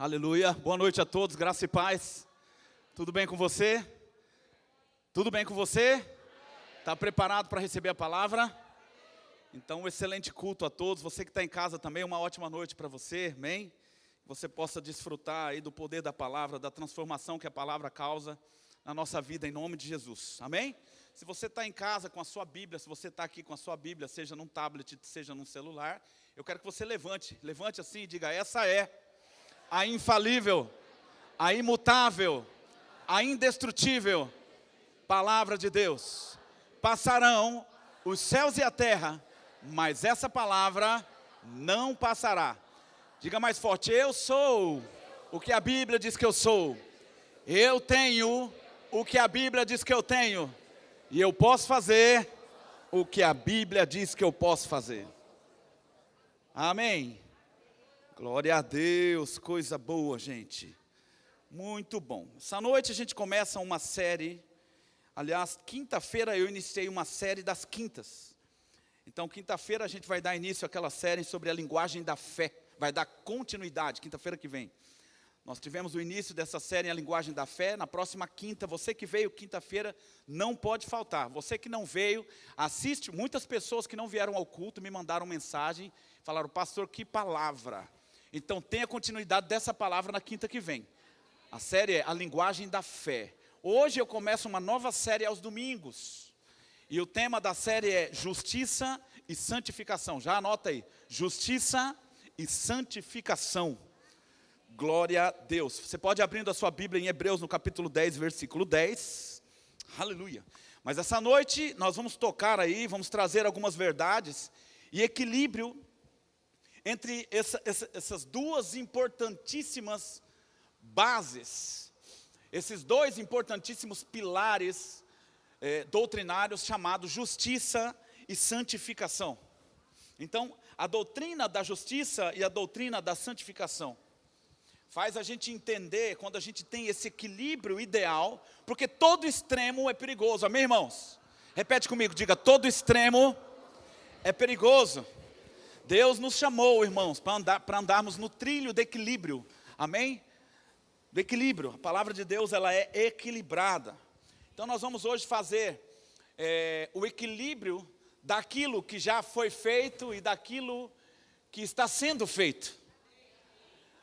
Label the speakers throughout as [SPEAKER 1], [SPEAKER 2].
[SPEAKER 1] Aleluia, boa noite a todos, graça e paz. Tudo bem com você? Tudo bem com você? Está preparado para receber a palavra? Então, um excelente culto a todos. Você que está em casa também, uma ótima noite para você, amém? Você possa desfrutar aí do poder da palavra, da transformação que a palavra causa na nossa vida, em nome de Jesus, amém? Se você está em casa com a sua Bíblia, se você está aqui com a sua Bíblia, seja num tablet, seja num celular, eu quero que você levante assim e diga: essa é a infalível, a imutável, a indestrutível palavra de Deus. Passarão os céus e a terra, mas essa palavra não passará. Diga mais forte: eu sou o que a Bíblia diz que eu sou. Eu tenho o que a Bíblia diz que eu tenho. E eu posso fazer o que a Bíblia diz que eu posso fazer. Amém. Glória a Deus, coisa boa, gente. Muito bom. Essa noite a gente começa uma série. Aliás, quinta-feira eu iniciei uma série das quintas. Então, quinta-feira a gente vai dar início àquela série sobre a linguagem da fé. Vai dar continuidade, quinta-feira que vem. Nós tivemos o início dessa série, a linguagem da fé. Na próxima quinta, você que veio quinta-feira, não pode faltar. Você que não veio, assiste. Muitas pessoas que não vieram ao culto me mandaram mensagem, falaram: pastor, que palavra. Então, tenha continuidade dessa palavra na quinta que vem. A série é a linguagem da fé. Hoje eu começo uma nova série aos domingos. E o tema da série é justiça e santificação. Já anota aí: justiça e santificação. Glória a Deus. Você pode abrindo a sua Bíblia em Hebreus no capítulo 10, versículo 10. Aleluia. Mas essa noite nós vamos tocar aí, vamos trazer algumas verdades e equilíbrio entre essas duas importantíssimas bases, esses dois importantíssimos pilares doutrinários chamados justiça e santificação. Então, a doutrina da justiça e a doutrina da santificação faz a gente entender quando a gente tem esse equilíbrio ideal, porque todo extremo é perigoso, amém, irmãos? Repete comigo, diga: todo extremo é perigoso. Deus nos chamou, irmãos, para andarmos no trilho do equilíbrio, amém? Do equilíbrio, a palavra de Deus, ela é equilibrada. Então nós vamos hoje fazer o equilíbrio daquilo que já foi feito e daquilo que está sendo feito.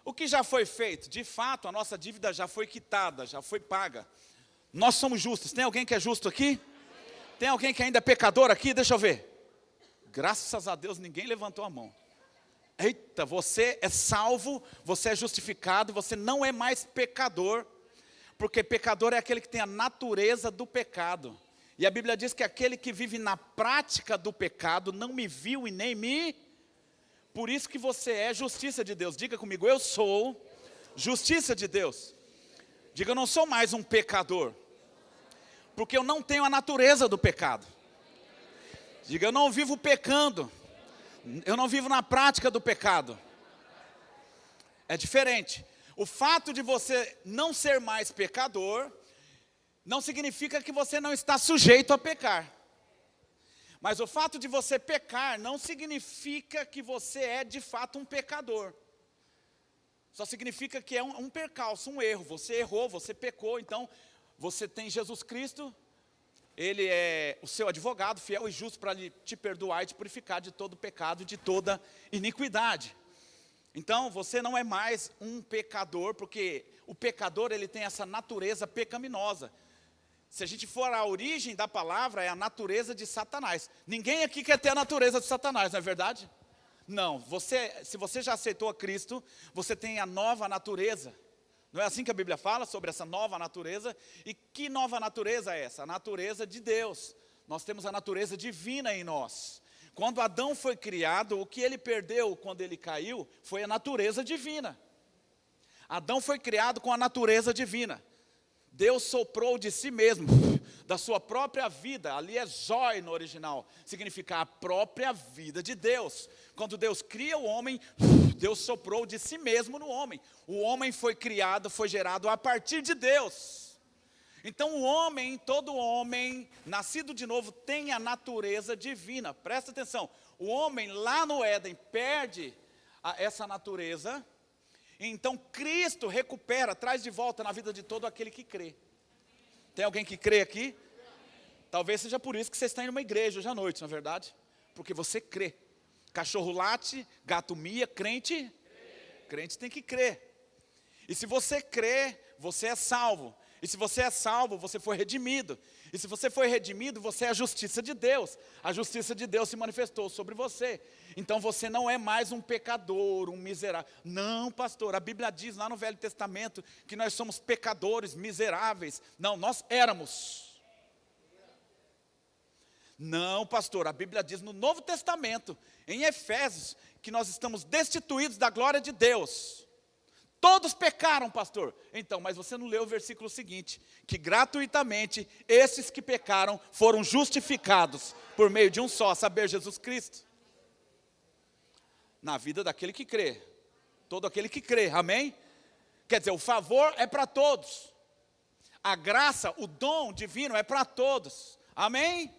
[SPEAKER 1] O que já foi feito? De fato, a nossa dívida já foi quitada, já foi paga. Nós somos justos. Tem alguém que é justo aqui? Tem alguém que ainda é pecador aqui? Deixa eu ver. Graças a Deus, ninguém levantou a mão. Eita, você é salvo, você é justificado, você não é mais pecador, porque pecador é aquele que tem a natureza do pecado. E a Bíblia diz que aquele que vive na prática do pecado não me viu e nem me... Por isso que você é justiça de Deus. Diga comigo: eu sou justiça de Deus. Diga: eu não sou mais um pecador, porque eu não tenho a natureza do pecado. Diga: eu não vivo pecando, eu não vivo na prática do pecado. É diferente. O fato de você não ser mais pecador não significa que você não está sujeito a pecar. Mas o fato de você pecar não significa que você é de fato um pecador. Só significa que é um percalço, um erro. Você errou, você pecou, então você tem Jesus Cristo. Ele é o seu advogado, fiel e justo, para te perdoar e te purificar de todo pecado e de toda iniquidade. Então, você não é mais um pecador, porque o pecador, ele tem essa natureza pecaminosa. Se a gente for à origem da palavra, é a natureza de Satanás. Ninguém aqui quer ter a natureza de Satanás, não é verdade? Não, se você já aceitou a Cristo, você tem a nova natureza. Não é assim que a Bíblia fala sobre essa nova natureza? E que nova natureza é essa? A natureza de Deus. Nós temos a natureza divina em nós. Quando Adão foi criado, o que ele perdeu quando ele caiu foi a natureza divina. Adão foi criado com a natureza divina. Deus soprou de si mesmo, da sua própria vida. Ali é Zoe no original, significa a própria vida de Deus. Quando Deus cria o homem, Deus soprou de si mesmo no homem. O homem foi criado, foi gerado a partir de Deus. Então o homem, todo homem, nascido de novo, tem a natureza divina. Presta atenção, o homem lá no Éden perde essa natureza. Então Cristo recupera, traz de volta na vida de todo aquele que crê. Tem alguém que crê aqui? Talvez seja por isso que você está indo numa igreja hoje à noite, não é verdade? Porque você crê. Cachorro late, gato mia, crente? Crente tem que crer. E se você crê, você é salvo. E se você é salvo, você foi redimido. E se você foi redimido, você é a justiça de Deus. A justiça de Deus se manifestou sobre você. Então você não é mais um pecador, um miserável. Não, pastor, a Bíblia diz lá no Velho Testamento que nós somos pecadores, miseráveis. Não, nós éramos. Não, pastor, a Bíblia diz no Novo Testamento, em Efésios, que nós estamos destituídos da glória de Deus. Todos pecaram, pastor. Então, mas você não leu o versículo seguinte, que gratuitamente esses que pecaram foram justificados por meio de um só, a saber, Jesus Cristo. Na vida daquele que crê. Todo aquele que crê, amém? Quer dizer, o favor é para todos. A graça, o dom divino é para todos, amém?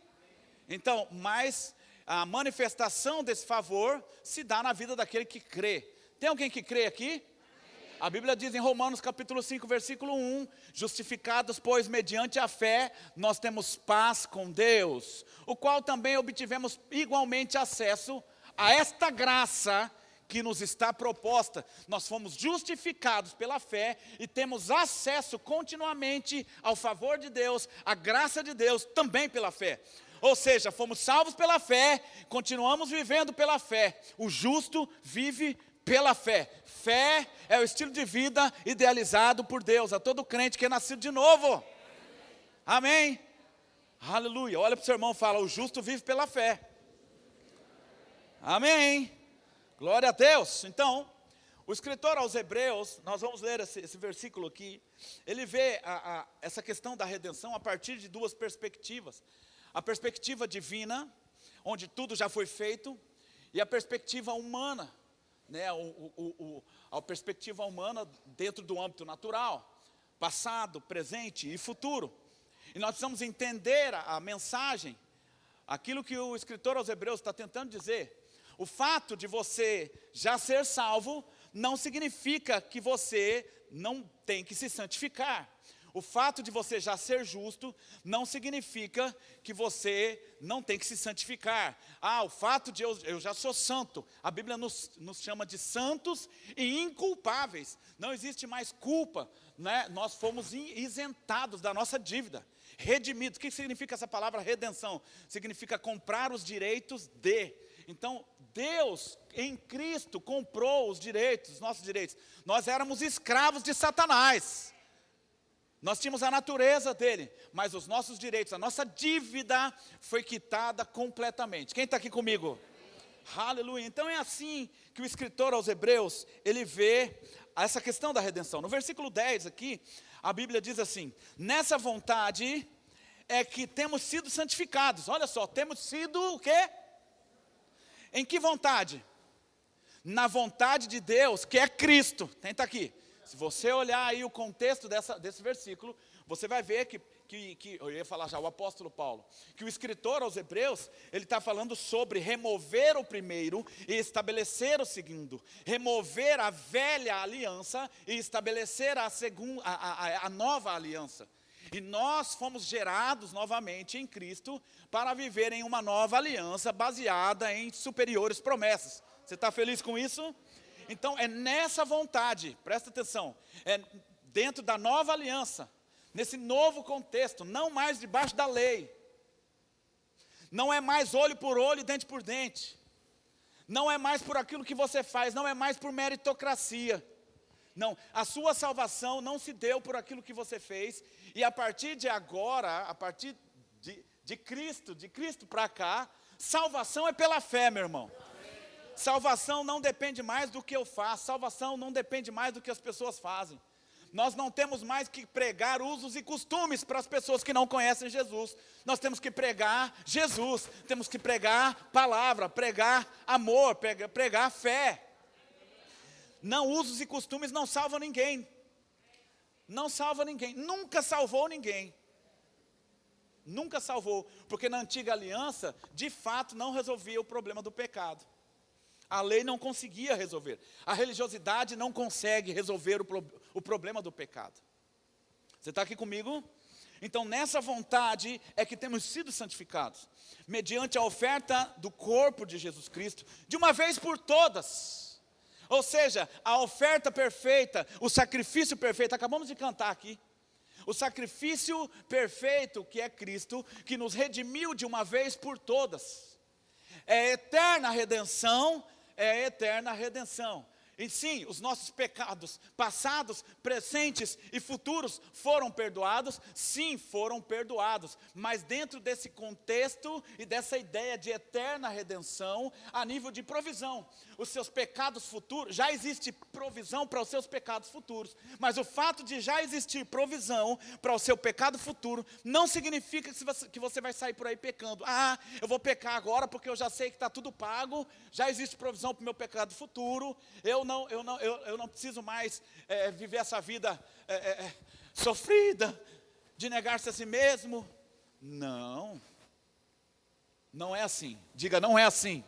[SPEAKER 1] Então, mas a manifestação desse favor se dá na vida daquele que crê. Tem alguém que crê aqui? A Bíblia diz em Romanos capítulo 5, versículo 1, justificados, pois, mediante a fé, nós temos paz com Deus, o qual também obtivemos igualmente acesso a esta graça que nos está proposta. Nós fomos justificados pela fé e temos acesso continuamente ao favor de Deus, à graça de Deus, também pela fé. Ou seja, fomos salvos pela fé, continuamos vivendo pela fé. O justo vive pela fé. Fé é o estilo de vida idealizado por Deus, a todo crente que é nascido de novo. Amém? Aleluia. Olha para o seu irmão e fala, o justo vive pela fé. Amém? Glória a Deus. Então, o escritor aos Hebreus, nós vamos ler esse versículo aqui, ele vê essa questão da redenção a partir de duas perspectivas. A perspectiva divina, onde tudo já foi feito, e a perspectiva humana, né, a perspectiva humana dentro do âmbito natural, passado, presente e futuro. E nós precisamos entender a mensagem, aquilo que o escritor aos Hebreus está tentando dizer. O fato de você já ser salvo não significa que você não tem que se santificar. O fato de você já ser justo não significa que você não tem que se santificar. O fato de eu já sou santo. A Bíblia nos chama de santos e inculpáveis. Não existe mais culpa, né? Nós fomos isentados da nossa dívida. Redimidos. O que significa essa palavra redenção? Significa comprar os direitos de. Então, Deus em Cristo comprou os direitos, os nossos direitos. Nós éramos escravos de Satanás. Nós tínhamos a natureza dele, mas os nossos direitos, a nossa dívida foi quitada completamente. Quem está aqui comigo? Aleluia. Então é assim que o escritor aos Hebreus, ele vê essa questão da redenção. No versículo 10 aqui, a Bíblia diz assim, nessa vontade é que temos sido santificados. Olha só, temos sido o quê? Em que vontade? Na vontade de Deus, que é Cristo. Tenta aqui. Se você olhar aí o contexto desse versículo, você vai ver que eu ia falar já, o apóstolo Paulo, que o escritor aos Hebreus, ele está falando sobre remover o primeiro e estabelecer o segundo, remover a velha aliança e estabelecer a nova aliança. E nós fomos gerados novamente em Cristo para viver em uma nova aliança baseada em superiores promessas. Você está feliz com isso? Então é nessa vontade, presta atenção, é dentro da nova aliança, nesse novo contexto, não mais debaixo da lei, não é mais olho por olho, dente por dente, não é mais por aquilo que você faz, não é mais por meritocracia, não, a sua salvação não se deu por aquilo que você fez, e a partir de agora, a partir de Cristo para cá, salvação é pela fé, meu irmão. Salvação não depende mais do que eu faço, salvação não depende mais do que as pessoas fazem. Nós não temos mais que pregar usos e costumes para as pessoas que não conhecem Jesus. Nós temos que pregar Jesus, temos que pregar palavra, pregar amor, pregar fé. Não, usos e costumes não salvam ninguém. Não salva ninguém, nunca salvou ninguém. Nunca salvou, porque na antiga aliança, de fato, não resolvia o problema do pecado. A lei não conseguia resolver. A religiosidade não consegue resolver o problema do pecado. Você está aqui comigo? Então, nessa vontade é que temos sido santificados, mediante a oferta do corpo de Jesus Cristo, de uma vez por todas. Ou seja, a oferta perfeita, o sacrifício perfeito, acabamos de cantar aqui. O sacrifício perfeito que é Cristo, que nos redimiu de uma vez por todas. É eterna redenção, é eterna redenção. E sim, os nossos pecados passados, presentes e futuros foram perdoados, sim, foram perdoados, mas dentro desse contexto e dessa ideia de eterna redenção, a nível de provisão. Os seus pecados futuros, já existe provisão para os seus pecados futuros, mas o fato de já existir provisão para o seu pecado futuro, não significa que você vai sair por aí pecando. Ah, eu vou pecar agora porque eu já sei que está tudo pago, já existe provisão para o meu pecado futuro, eu não preciso mais viver essa vida sofrida, de negar-se a si mesmo. Não é assim. Diga, não é assim.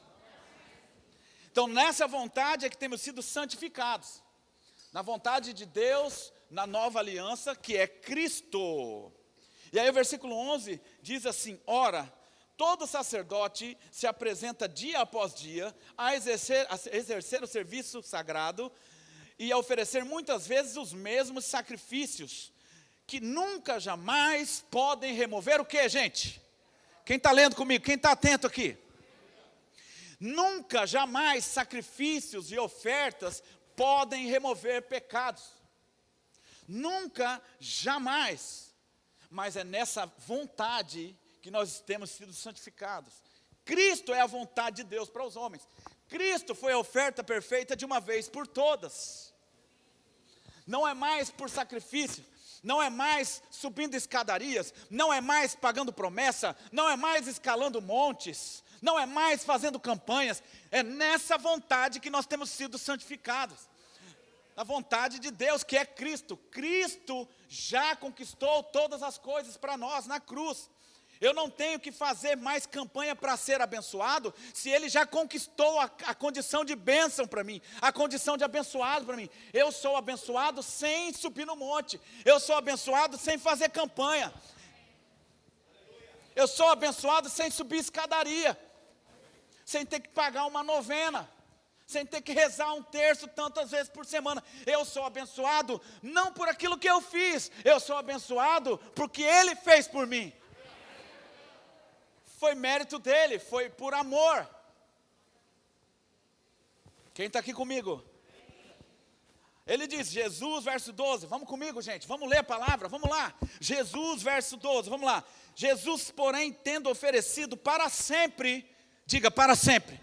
[SPEAKER 1] Então, nessa vontade é que temos sido santificados. Na vontade de Deus, na nova aliança, que é Cristo. E aí o versículo 11 diz assim: ora, todo sacerdote se apresenta dia após dia a exercer o serviço sagrado e a oferecer muitas vezes os mesmos sacrifícios, que nunca jamais podem remover o que, gente? Quem está lendo comigo? Quem está atento aqui? Nunca, jamais sacrifícios e ofertas podem remover pecados. Nunca, jamais. Mas é nessa vontade que nós temos sido santificados. Cristo é a vontade de Deus para os homens. Cristo foi a oferta perfeita de uma vez por todas. Não é mais por sacrifício, não é mais subindo escadarias, não é mais pagando promessa, não é mais escalando montes, não é mais fazendo campanhas. É nessa vontade que nós temos sido santificados. A vontade de Deus, que é Cristo. Cristo já conquistou todas as coisas para nós na cruz. Eu não tenho que fazer mais campanha para ser abençoado, se Ele já conquistou a condição de bênção para mim, a condição de abençoado para mim. Eu sou abençoado sem subir no monte, eu sou abençoado sem fazer campanha, eu sou abençoado sem subir escadaria, sem ter que pagar uma novena, sem ter que rezar um terço tantas vezes por semana. Eu sou abençoado não por aquilo que eu fiz, eu sou abençoado porque Ele fez por mim. Foi mérito dele, foi por amor. Quem está aqui comigo? Ele diz, Jesus, verso 12, vamos comigo, gente, vamos ler a palavra, vamos lá. Jesus, verso 12, vamos lá. Jesus, porém, tendo oferecido para sempre, diga, para sempre.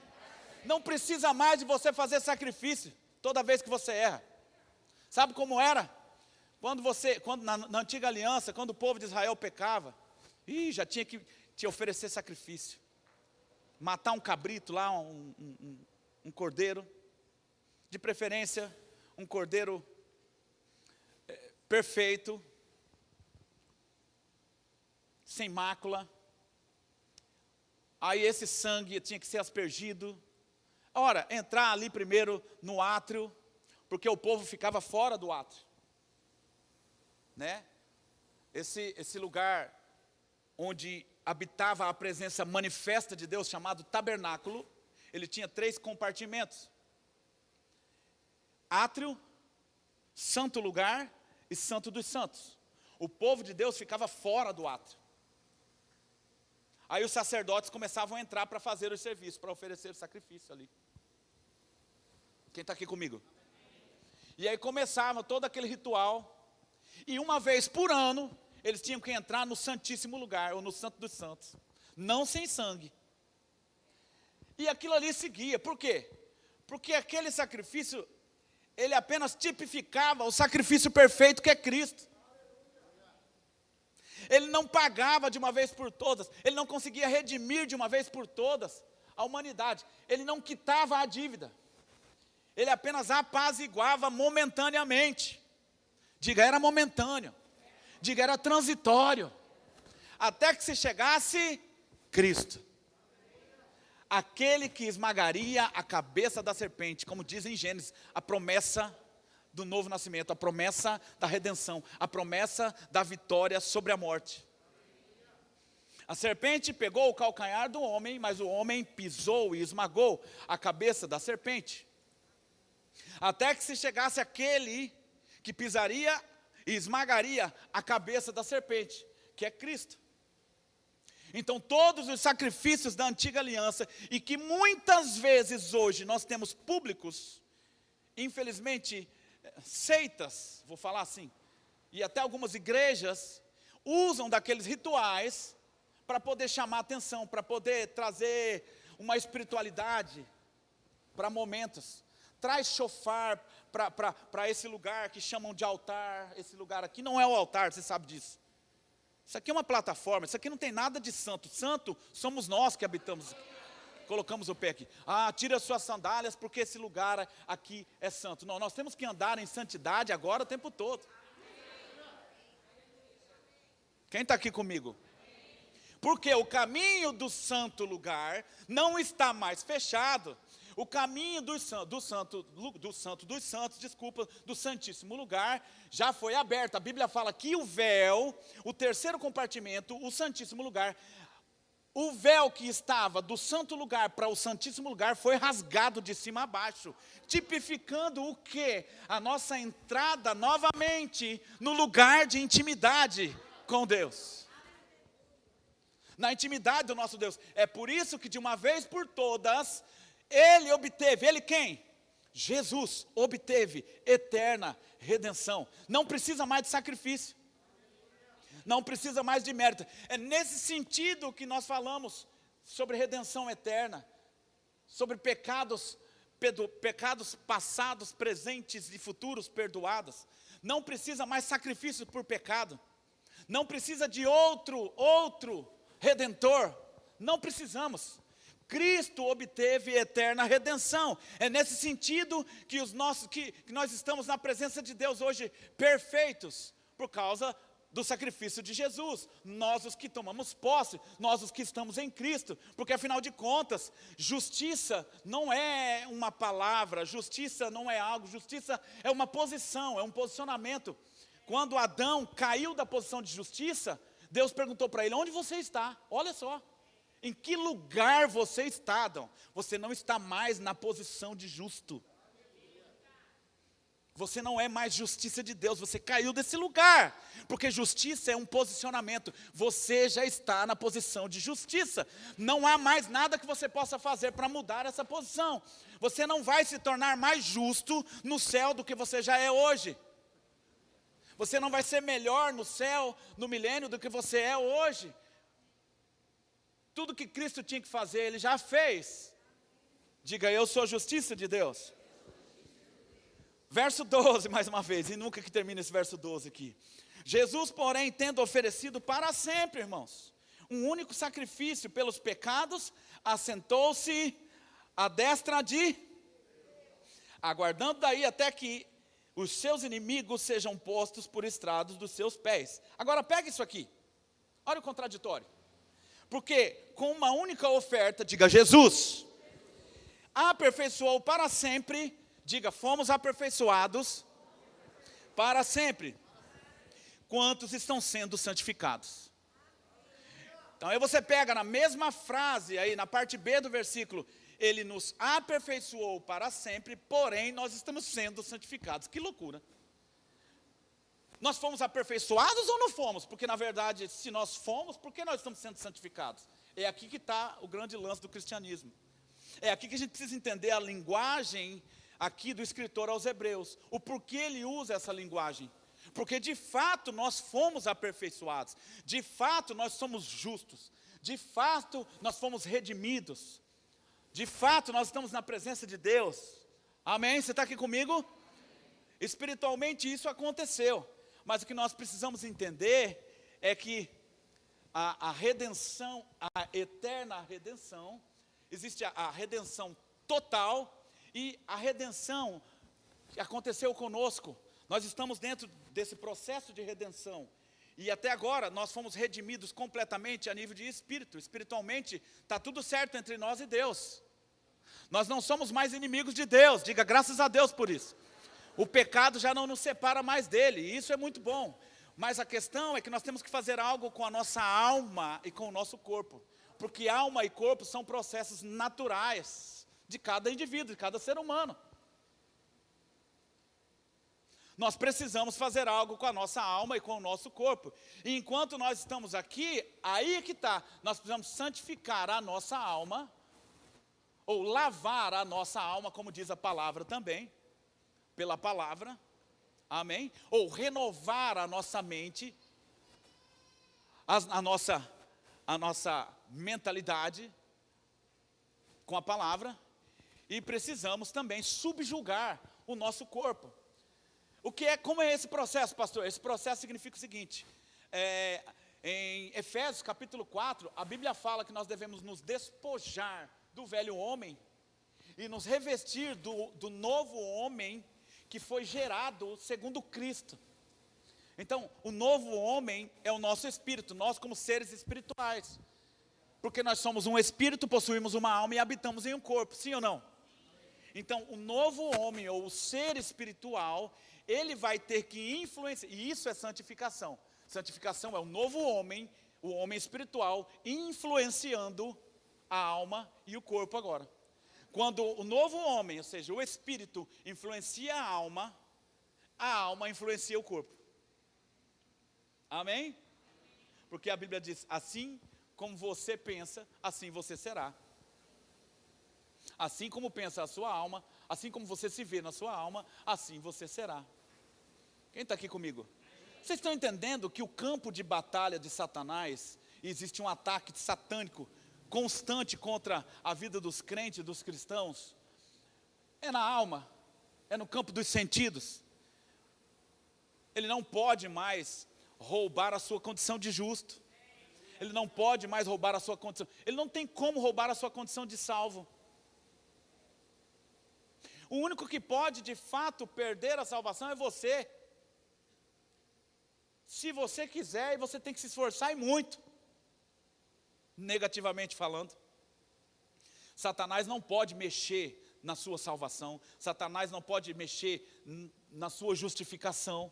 [SPEAKER 1] Não precisa mais de você fazer sacrifício toda vez que você erra. Sabe como era? Quando na antiga aliança, quando o povo de Israel pecava, já tinha que te oferecer sacrifício, matar um cabrito lá, um cordeiro, de preferência um cordeiro perfeito, sem mácula. Aí esse sangue tinha que ser aspergido. Ora, entrar ali primeiro no átrio, porque o povo ficava fora do átrio, né? Esse lugar onde habitava a presença manifesta de Deus, chamado tabernáculo, ele tinha 3 compartimentos: átrio, santo lugar e santo dos santos. O povo de Deus ficava fora do átrio. Aí os sacerdotes começavam a entrar para fazer os serviços, para oferecer o sacrifício ali. Quem está aqui comigo? E aí começava todo aquele ritual, e uma vez por ano, eles tinham que entrar no santíssimo lugar, ou no santo dos santos, não sem sangue. E aquilo ali seguia, por quê? Porque aquele sacrifício, ele apenas tipificava o sacrifício perfeito que é Cristo. Ele não pagava de uma vez por todas, ele não conseguia redimir de uma vez por todas a humanidade, ele não quitava a dívida, ele apenas apaziguava momentaneamente. Diga, era momentâneo. Diga, era transitório, até que se chegasse Cristo. aquele que esmagaria a cabeça da serpente, como diz em Gênesis, a promessa do novo nascimento, a promessa da redenção, a promessa da vitória sobre a morte. A serpente pegou o calcanhar do homem, mas o homem pisou e esmagou a cabeça da serpente. Até que se chegasse aquele que pisaria e esmagaria a cabeça da serpente, que é Cristo. Então todos os sacrifícios da antiga aliança, e que muitas vezes hoje nós temos públicos, infelizmente, seitas, vou falar assim, e até algumas igrejas, usam daqueles rituais para poder chamar atenção, para poder trazer uma espiritualidade para momentos. Traz chofar para esse lugar que chamam de altar. Esse lugar aqui não é o altar, você sabe disso. Isso aqui é uma plataforma, isso aqui não tem nada de santo. Santo somos nós que habitamos, colocamos o pé aqui. Ah, tira as suas sandálias porque esse lugar aqui é santo. Não, nós temos que andar em santidade agora o tempo todo. Quem está aqui comigo? Porque o caminho do santo lugar não está mais fechado. O caminho do santo dos santos, do santíssimo lugar, já foi aberto. A Bíblia fala que o véu, o terceiro compartimento, o santíssimo lugar, o véu que estava do santo lugar para o santíssimo lugar foi rasgado de cima a baixo, tipificando o quê? A nossa entrada novamente no lugar de intimidade com Deus. Na intimidade do nosso Deus. É por isso que de uma vez por todas, Ele obteve, Ele quem? Jesus obteve eterna redenção. Não precisa mais de sacrifício. Não precisa mais de mérito. É nesse sentido que nós falamos sobre redenção eterna. Sobre pecados passados, presentes e futuros perdoados. Não precisa mais sacrifício por pecado. Não precisa de outro Redentor, não precisamos. Cristo obteve eterna redenção. É nesse sentido que nós estamos na presença de Deus hoje perfeitos, por causa do sacrifício de Jesus. Nós os que tomamos posse, nós os que estamos em Cristo, porque afinal de contas, justiça não é uma palavra, justiça não é algo, justiça é uma posição, é um posicionamento. Quando Adão caiu da posição de justiça, Deus perguntou para ele, onde você está? Olha só, em que lugar você está, Adão? Você não está mais na posição de justo. Você não é mais justiça de Deus, você caiu desse lugar. Porque justiça é um posicionamento, você já está na posição de justiça. Não há mais nada que você possa fazer para mudar essa posição. Você não vai se tornar mais justo no céu do que você já é hoje. Você não vai ser melhor no céu, no milênio, do que você é hoje. Tudo que Cristo tinha que fazer, Ele já fez. Diga, eu sou a justiça de Deus. Verso 12, mais uma vez, e nunca que termina esse verso 12 aqui. Jesus, porém, tendo oferecido para sempre, irmãos, um único sacrifício pelos pecados, assentou-se à destra de, aguardando daí até que os seus inimigos sejam postos por estrados dos seus pés. Agora pega isso aqui, olha o contraditório. Porque com uma única oferta, diga Jesus, aperfeiçoou para sempre, diga fomos aperfeiçoados para sempre. Quantos estão sendo santificados? Então aí você pega na mesma frase, aí na parte B do versículo, Ele nos aperfeiçoou para sempre, porém nós estamos sendo santificados. Que loucura. Nós fomos aperfeiçoados ou não fomos? Porque na verdade, se nós fomos, por que nós estamos sendo santificados? É aqui que está o grande lance do cristianismo. É aqui que a gente precisa entender a linguagem aqui do escritor aos Hebreus. O porquê ele usa essa linguagem. Porque de fato nós fomos aperfeiçoados. De fato nós somos justos. De fato nós fomos redimidos. De fato, nós estamos na presença de Deus. Amém? Você está aqui comigo? Espiritualmente isso aconteceu. Mas o que nós precisamos entender é que a redenção, a eterna redenção, existe a redenção total e a redenção que aconteceu conosco. Nós estamos dentro desse processo de redenção. E até agora nós fomos redimidos completamente a nível de espírito. Espiritualmente está tudo certo entre nós e Deus. Nós não somos mais inimigos de Deus, diga graças a Deus por isso. O pecado já não nos separa mais dele, e isso é muito bom. Mas a questão é que nós temos que fazer algo com a nossa alma e com o nosso corpo. Porque alma e corpo são processos naturais de cada indivíduo, de cada ser humano. Nós precisamos fazer algo com a nossa alma e com o nosso corpo. E enquanto nós estamos aqui, aí é que está. Nós precisamos santificar a nossa alma, ou lavar a nossa alma, como diz a palavra também, pela palavra, amém? Ou renovar a nossa mente, a nossa mentalidade com a palavra. E precisamos também subjugar o nosso corpo. Como é esse processo, pastor? Esse processo significa o seguinte, em Efésios capítulo 4, a Bíblia fala que nós devemos nos despojar do velho homem e nos revestir do novo homem que foi gerado segundo Cristo. Então, o novo homem é o nosso espírito, nós como seres espirituais. Porque nós somos um espírito, possuímos uma alma e habitamos em um corpo, sim ou não? Então, o novo homem, ou o ser espiritual, ele vai ter que influenciar, e isso é santificação. Santificação é o novo homem, o homem espiritual, influenciando a alma e o corpo agora. Quando o novo homem, ou seja, o espírito, influencia a alma influencia o corpo. Amém? Porque a Bíblia diz, assim como você pensa, assim você será. Assim como pensa a sua alma, assim como você se vê na sua alma, assim você será. Quem está aqui comigo? Vocês estão entendendo que o campo de batalha de Satanás, existe um ataque satânico constante contra a vida dos crentes, dos cristãos? É na alma, é no campo dos sentidos. Ele não pode mais roubar a sua condição de justo. Ele não pode mais roubar a sua condição. Ele não tem como roubar a sua condição de salvo. O único que pode de fato perder a salvação é você. Se você quiser, e você tem que se esforçar e muito. Negativamente falando. Satanás não pode mexer na sua salvação. Satanás não pode mexer na sua justificação.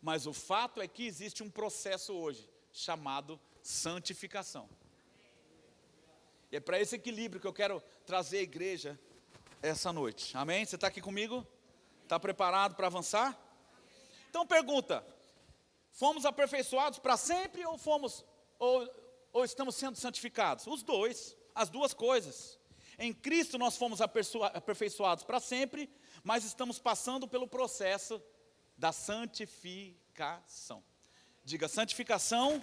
[SPEAKER 1] Mas o fato é que existe um processo hoje, chamado santificação. E é para esse equilíbrio que eu quero trazer a igreja essa noite. Amém? Você está aqui comigo? Está preparado para avançar? Então pergunta, fomos aperfeiçoados para sempre ou estamos sendo santificados? Os dois, as duas coisas. Em Cristo nós fomos aperfeiçoados para sempre, mas estamos passando pelo processo da santificação. Diga, santificação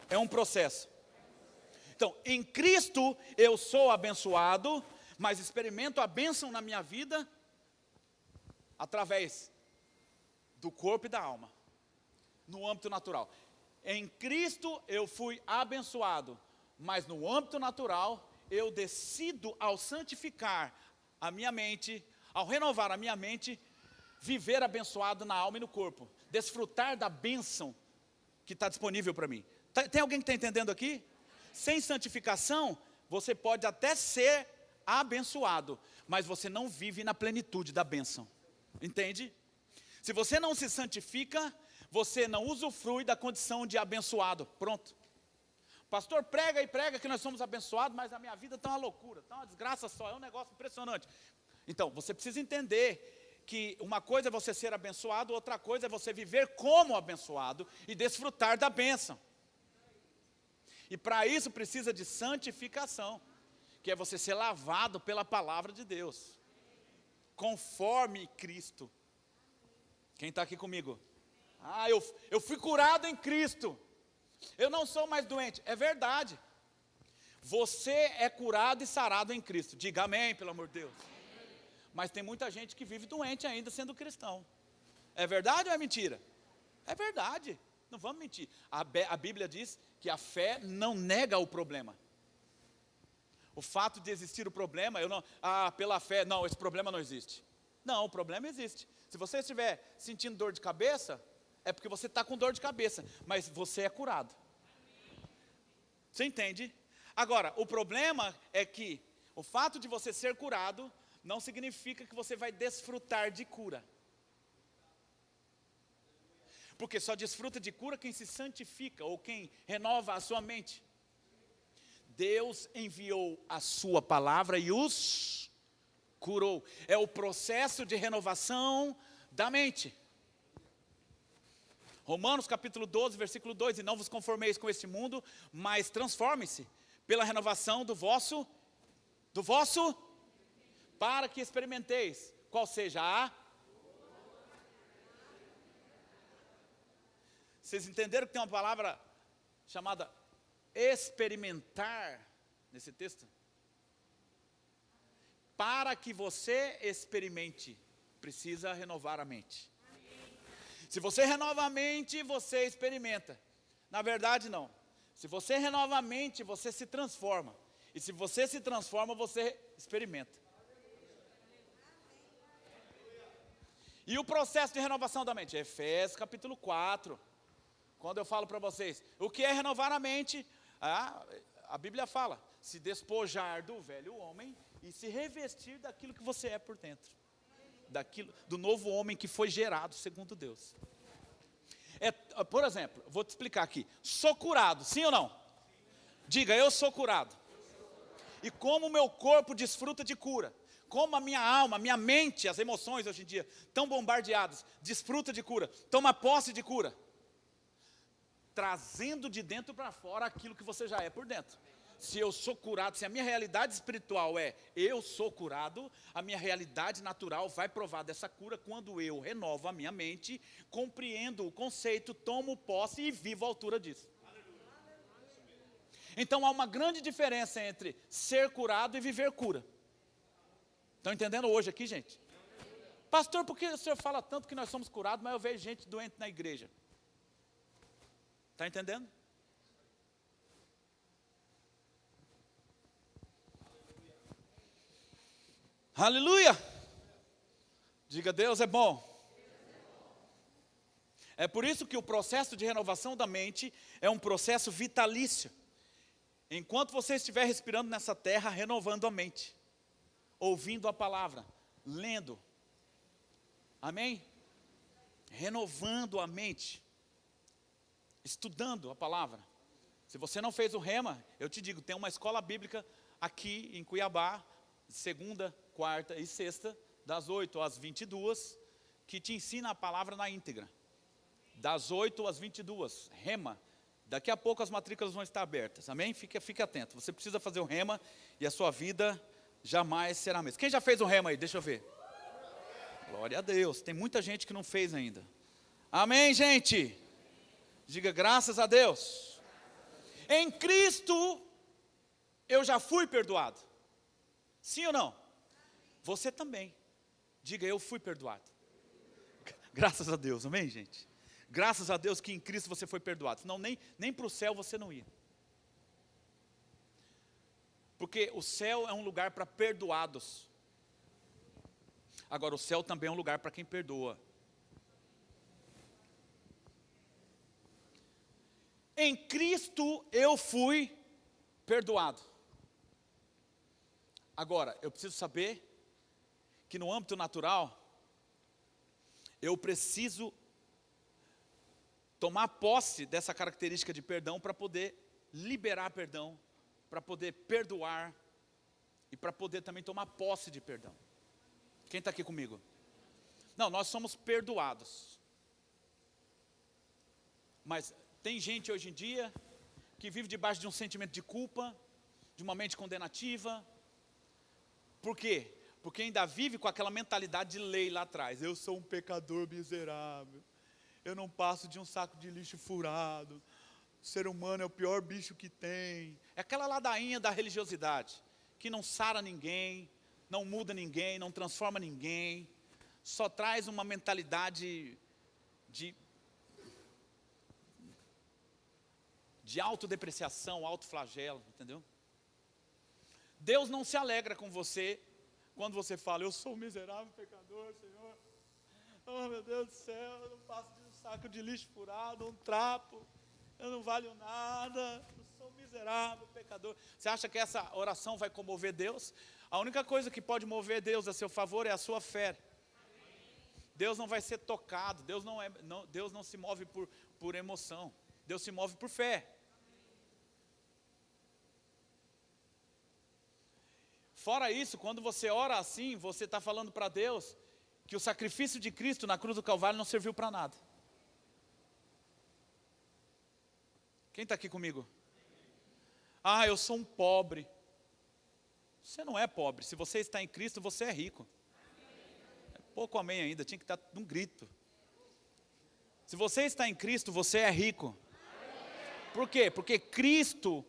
[SPEAKER 1] é um processo. Então, em Cristo eu sou abençoado, mas experimento a bênção na minha vida através do corpo e da alma, no âmbito natural. Em Cristo eu fui abençoado, mas no âmbito natural eu decido, ao santificar a minha mente, ao renovar a minha mente, viver abençoado na alma e no corpo, desfrutar da bênção que está disponível para mim. Tem alguém que está entendendo aqui? Sem santificação, você pode até ser abençoado, mas você não vive na plenitude da bênção. Entende? Se você não se santifica, você não usufrui da condição de abençoado. Pronto. Pastor, prega e prega que nós somos abençoados, mas a minha vida está uma loucura, está uma desgraça só, é um negócio impressionante. Então, você precisa entender que uma coisa é você ser abençoado, outra coisa é você viver como abençoado e desfrutar da bênção. E para isso precisa de santificação, que é você ser lavado pela palavra de Deus, conforme Cristo. Quem está aqui comigo? Eu fui curado em Cristo, eu não sou mais doente. É verdade, você é curado e sarado em Cristo. Diga amém, pelo amor de Deus. Mas tem muita gente que vive doente ainda sendo cristão. É verdade ou é mentira? É verdade, não vamos mentir. A Bíblia diz que a fé não nega o problema. O fato de existir o problema, pela fé, não, esse problema não existe. Não, o problema existe. Se você estiver sentindo dor de cabeça, é porque você está com dor de cabeça, mas você é curado. Você entende? Agora, o problema é que o fato de você ser curado não significa que você vai desfrutar de cura. Porque só desfruta de cura quem se santifica ou quem renova a sua mente. Deus enviou a sua palavra e os curou. É o processo de renovação da mente. Romanos capítulo 12, versículo 2, e não vos conformeis com este mundo, mas transforme-se pela renovação do vosso, para que experimenteis, qual seja a... Vocês entenderam que tem uma palavra chamada experimentar nesse texto? Para que você experimente, precisa renovar a mente. Se você renova a mente, você experimenta. Na verdade, não. Se você renova a mente, você se transforma. E se você se transforma, você experimenta. E o processo de renovação da mente? Efésios capítulo 4. Quando eu falo para vocês, o que é renovar a mente? A Bíblia fala, se despojar do velho homem e se revestir daquilo que você é por dentro. Do novo homem que foi gerado segundo Deus. Por exemplo, vou te explicar aqui. Sou curado, sim ou não? Diga, eu sou curado. E como o meu corpo desfruta de cura, como a minha alma, a minha mente, as emoções hoje em dia, tão bombardeadas, desfruta de cura, toma posse de cura. Trazendo de dentro para fora aquilo que você já é por dentro. Se eu sou curado, se a minha realidade espiritual é eu sou curado, a minha realidade natural vai provar dessa cura quando eu renovo a minha mente, compreendo o conceito, tomo posse e vivo à altura disso. Então há uma grande diferença entre ser curado e viver cura. Estão entendendo hoje aqui, gente? Pastor, por que o senhor fala tanto que nós somos curados, mas eu vejo gente doente na igreja? Está entendendo? Aleluia! Diga, Deus é bom. É por isso que o processo de renovação da mente é um processo vitalício. Enquanto você estiver respirando nessa terra, renovando a mente, ouvindo a palavra, lendo, amém? Renovando a mente, estudando a palavra. Se você não fez o rema, eu te digo, tem uma escola bíblica aqui em Cuiabá, segunda, quarta e sexta, das 8 às 22, que te ensina a palavra na íntegra. Das 8 às 22, rema. Daqui a pouco as matrículas vão estar abertas, amém? Fique atento, você precisa fazer o rema e a sua vida jamais será a mesma. Quem já fez o rema aí? Deixa eu ver. Glória a Deus, tem muita gente que não fez ainda. Amém, gente? Diga graças a Deus. Em Cristo, eu já fui perdoado. Sim ou não? Você também. Diga, eu fui perdoado. Graças a Deus, amém, gente? Graças a Deus que em Cristo você foi perdoado. Senão nem para o céu você não ia. Porque o céu é um lugar para perdoados. Agora, o céu também é um lugar para quem perdoa. Em Cristo eu fui perdoado. Agora, eu preciso saber que no âmbito natural, eu preciso tomar posse dessa característica de perdão para poder liberar perdão, para poder perdoar e para poder também tomar posse de perdão. Quem está aqui comigo? Não, nós somos perdoados. Mas tem gente hoje em dia que vive debaixo de um sentimento de culpa, de uma mente condenativa. Por quê? Porque ainda vive com aquela mentalidade de lei lá atrás. Eu sou um pecador miserável. Eu não passo de um saco de lixo furado. O ser humano é o pior bicho que tem. É aquela ladainha da religiosidade, que não sara ninguém, não muda ninguém, não transforma ninguém. Só traz uma mentalidade de autodepreciação, autoflagelo, entendeu? Deus não se alegra com você quando você fala, eu sou um miserável pecador, Senhor. Oh, meu Deus do céu, eu não passo de um saco de lixo furado, um trapo, eu não valho nada, eu sou miserável, pecador. Você acha que essa oração vai comover Deus? A única coisa que pode mover Deus a seu favor é a sua fé. Deus não vai ser tocado, Deus não se move por emoção, Deus se move por fé. Fora isso, quando você ora assim, você está falando para Deus que o sacrifício de Cristo na cruz do Calvário não serviu para nada. Quem está aqui comigo? Ah, eu sou um pobre. Você não é pobre, se você está em Cristo, você é rico. É pouco amém ainda, tinha que estar num grito. Se você está em Cristo, você é rico. Por quê? Porque Cristo,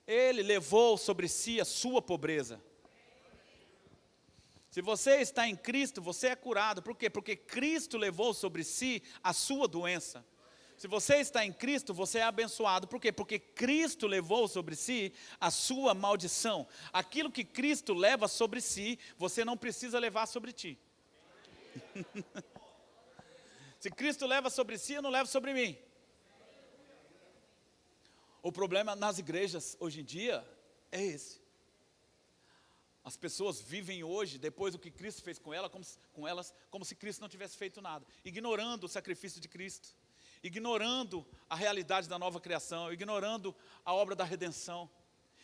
[SPEAKER 1] Ele levou sobre si a sua pobreza. Se você está em Cristo, você é curado. Por quê? Porque Cristo levou sobre si a sua doença. Se você está em Cristo, você é abençoado. Por quê? Porque Cristo levou sobre si a sua maldição. Aquilo que Cristo leva sobre si, você não precisa levar sobre ti. Se Cristo leva sobre si, eu não levo sobre mim. O problema nas igrejas hoje em dia é esse. As pessoas vivem hoje, depois do que Cristo fez com elas, como se Cristo não tivesse feito nada. Ignorando o sacrifício de Cristo. Ignorando a realidade da nova criação. Ignorando a obra da redenção.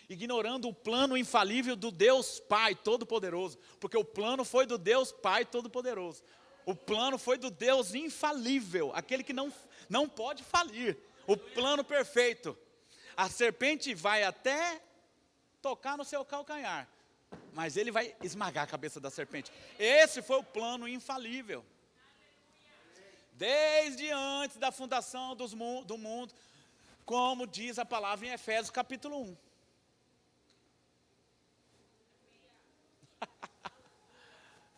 [SPEAKER 1] Ignorando o plano infalível do Deus Pai Todo-Poderoso. Porque o plano foi do Deus Pai Todo-Poderoso. O plano foi do Deus infalível. Aquele que não pode falir. O plano perfeito. A serpente vai até tocar no seu calcanhar. Mas ele vai esmagar a cabeça da serpente. Esse foi o plano infalível. Desde antes da fundação do mundo, como diz a palavra em Efésios capítulo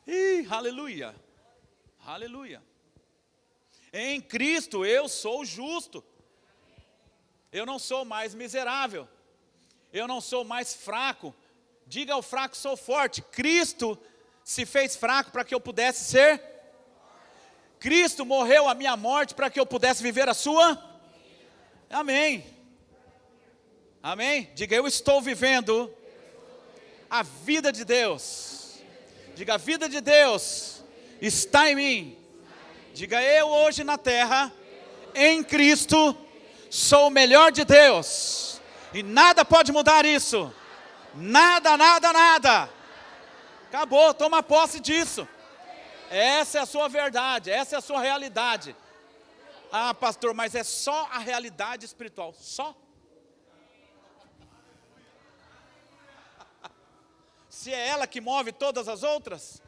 [SPEAKER 1] 1. Aleluia. Aleluia. Em Cristo eu sou justo. Eu não sou mais miserável. Eu não sou mais fraco. Diga ao fraco, sou forte. Cristo se fez fraco para que eu pudesse ser. Cristo morreu a minha morte para que eu pudesse viver a sua. Amém. Amém. Diga, eu estou vivendo a vida de Deus. Diga, a vida de Deus está em mim. Diga, eu hoje na terra, em Cristo, sou o melhor de Deus. E nada pode mudar isso. Nada, nada, nada. Acabou, toma posse disso. Essa é a sua verdade, essa é a sua realidade. Ah, pastor, mas é só a realidade espiritual, só? Se é ela que move todas as outras?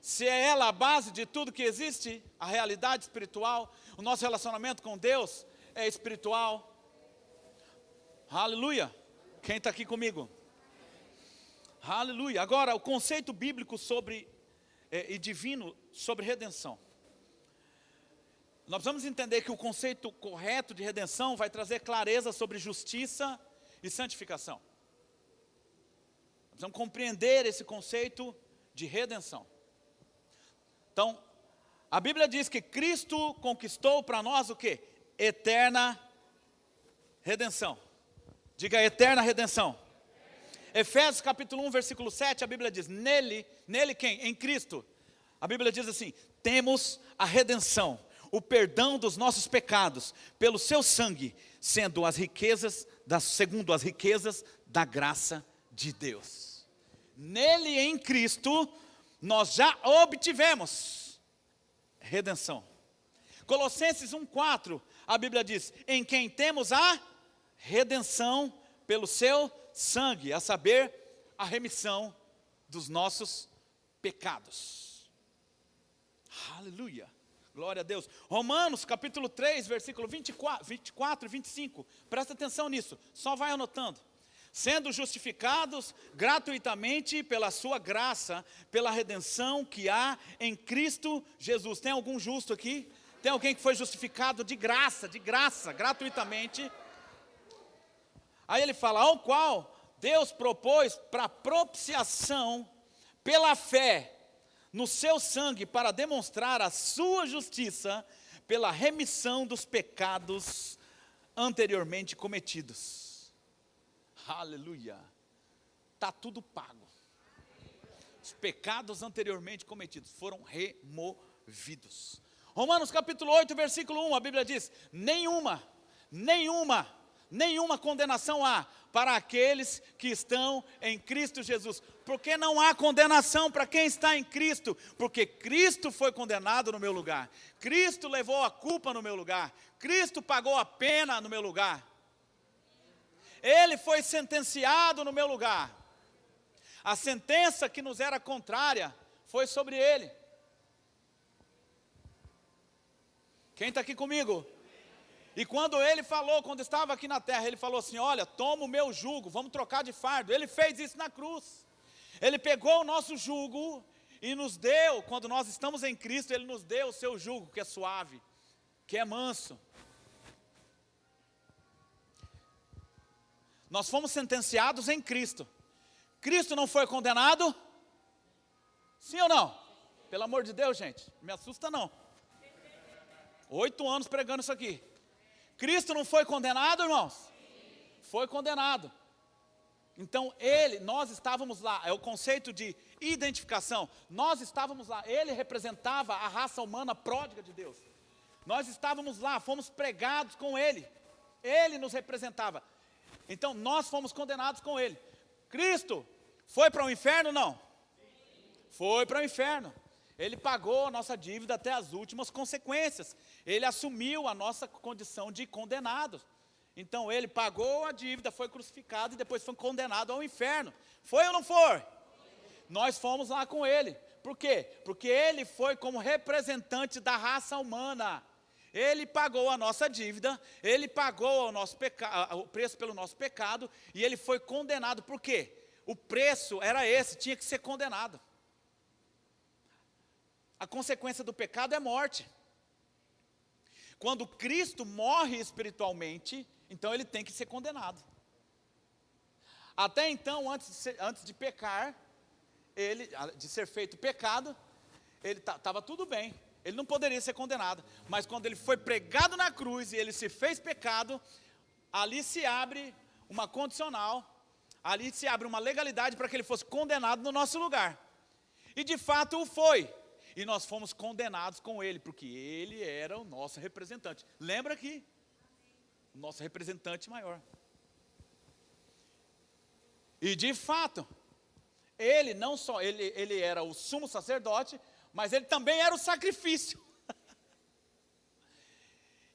[SPEAKER 1] Se é ela a base de tudo que existe, a realidade espiritual, o nosso relacionamento com Deus é espiritual. Aleluia. Quem está aqui comigo? Aleluia. Agora, o conceito bíblico e divino sobre redenção. Nós vamos entender que o conceito correto de redenção vai trazer clareza sobre justiça e santificação. Nós vamos compreender esse conceito de redenção. Então, a Bíblia diz que Cristo conquistou para nós o quê? Eterna redenção. Diga, eterna redenção. Efésios capítulo 1, versículo 7, a Bíblia diz, nele quem? Em Cristo. A Bíblia diz assim, temos a redenção, o perdão dos nossos pecados, pelo seu sangue, segundo as riquezas da graça de Deus. Nele, em Cristo, nós já obtivemos redenção. Colossenses 1,4, a Bíblia diz, em quem temos a redenção pelo seu sangue, a saber, a remissão dos nossos pecados. Aleluia, glória a Deus. Romanos capítulo 3, versículo 24 e 25, presta atenção nisso, só vai anotando. Sendo justificados gratuitamente pela sua graça, pela redenção que há em Cristo Jesus. Tem algum justo aqui? Tem alguém que foi justificado de graça, gratuitamente? Aí ele fala, ao qual Deus propôs para propiciação pela fé no seu sangue para demonstrar a sua justiça pela remissão dos pecados anteriormente cometidos. Aleluia. Está tudo pago. Os pecados anteriormente cometidos foram removidos. Romanos capítulo 8, versículo 1, a Bíblia diz: nenhuma condenação há para aqueles que estão em Cristo Jesus. Porque não há condenação para quem está em Cristo? Porque Cristo foi condenado no meu lugar. Cristo levou a culpa no meu lugar. Cristo pagou a pena no meu lugar. Ele foi sentenciado no meu lugar. A sentença que nos era contrária foi sobre ele. Quem está aqui comigo? E quando ele falou, quando estava aqui na terra, ele falou assim: olha, toma o meu jugo, vamos trocar de fardo. Ele fez isso na cruz. Ele pegou o nosso jugo e nos deu, quando nós estamos em Cristo, ele nos deu o seu jugo, que é suave, que é manso. Nós fomos sentenciados em Cristo. Cristo não foi condenado? Sim ou não? Pelo amor de Deus, gente, não me assusta não. 8 anos pregando isso aqui. Cristo não foi condenado, irmãos? Foi condenado. Então nós estávamos lá, é o conceito de identificação. Nós estávamos lá, ele representava a raça humana pródiga de Deus. Nós estávamos lá, fomos pregados com ele. Ele nos representava. Então nós fomos condenados com ele. Cristo foi para o inferno? Não. Foi para o inferno. Ele pagou a nossa dívida até as últimas consequências. Ele assumiu a nossa condição de condenado. Então ele pagou a dívida, foi crucificado e depois foi condenado ao inferno. Foi ou não foi? Nós fomos lá com ele. Por quê? Porque ele foi como representante da raça humana. Ele pagou a nossa dívida, ele pagou o preço pelo nosso pecado e ele foi condenado. Por quê? O preço era esse, tinha que ser condenado. A consequência do pecado é morte. Quando Cristo morre espiritualmente, então ele tem que ser condenado. Até então, antes de pecar, de ser feito pecado, ele estava tudo bem. Ele não poderia ser condenado. Mas quando ele foi pregado na cruz e ele se fez pecado, ali se abre uma condicional, ali se abre uma legalidade para que ele fosse condenado no nosso lugar. E de fato o foi. E nós fomos condenados com ele, porque ele era o nosso representante. Lembra aqui? O nosso representante maior. E de fato, ele não só, ele era o sumo sacerdote, mas ele também era o sacrifício.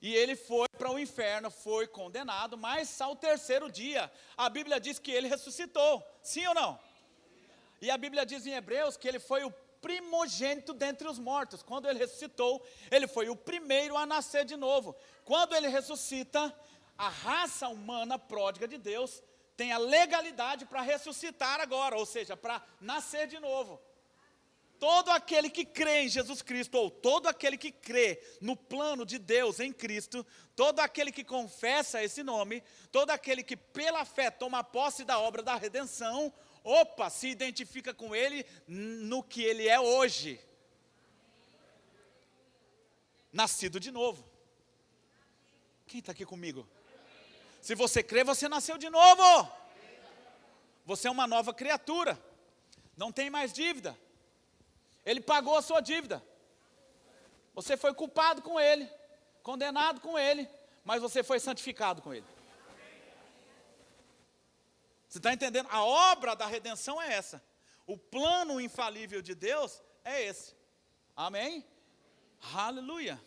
[SPEAKER 1] E ele foi para o inferno, foi condenado, mas ao terceiro dia, a Bíblia diz que ele ressuscitou. Sim ou não? E a Bíblia diz em Hebreus que ele foi o primogênito dentre os mortos. Quando ele ressuscitou, ele foi o primeiro a nascer de novo. Quando ele ressuscita, a raça humana pródiga de Deus tem a legalidade para ressuscitar agora, ou seja, para nascer de novo. Todo aquele que crê em Jesus Cristo, ou todo aquele que crê no plano de Deus em Cristo, todo aquele que confessa esse nome, todo aquele que pela fé toma posse da obra da redenção, se identifica com ele no que ele é hoje. Nascido de novo. Quem está aqui comigo? Se você crê, você nasceu de novo. Você é uma nova criatura. Não tem mais dívida. Ele pagou a sua dívida. Você foi culpado com ele, condenado com ele, mas você foi santificado com ele. Você está entendendo? A obra da redenção é essa. O plano infalível de Deus é esse. Amém? Aleluia.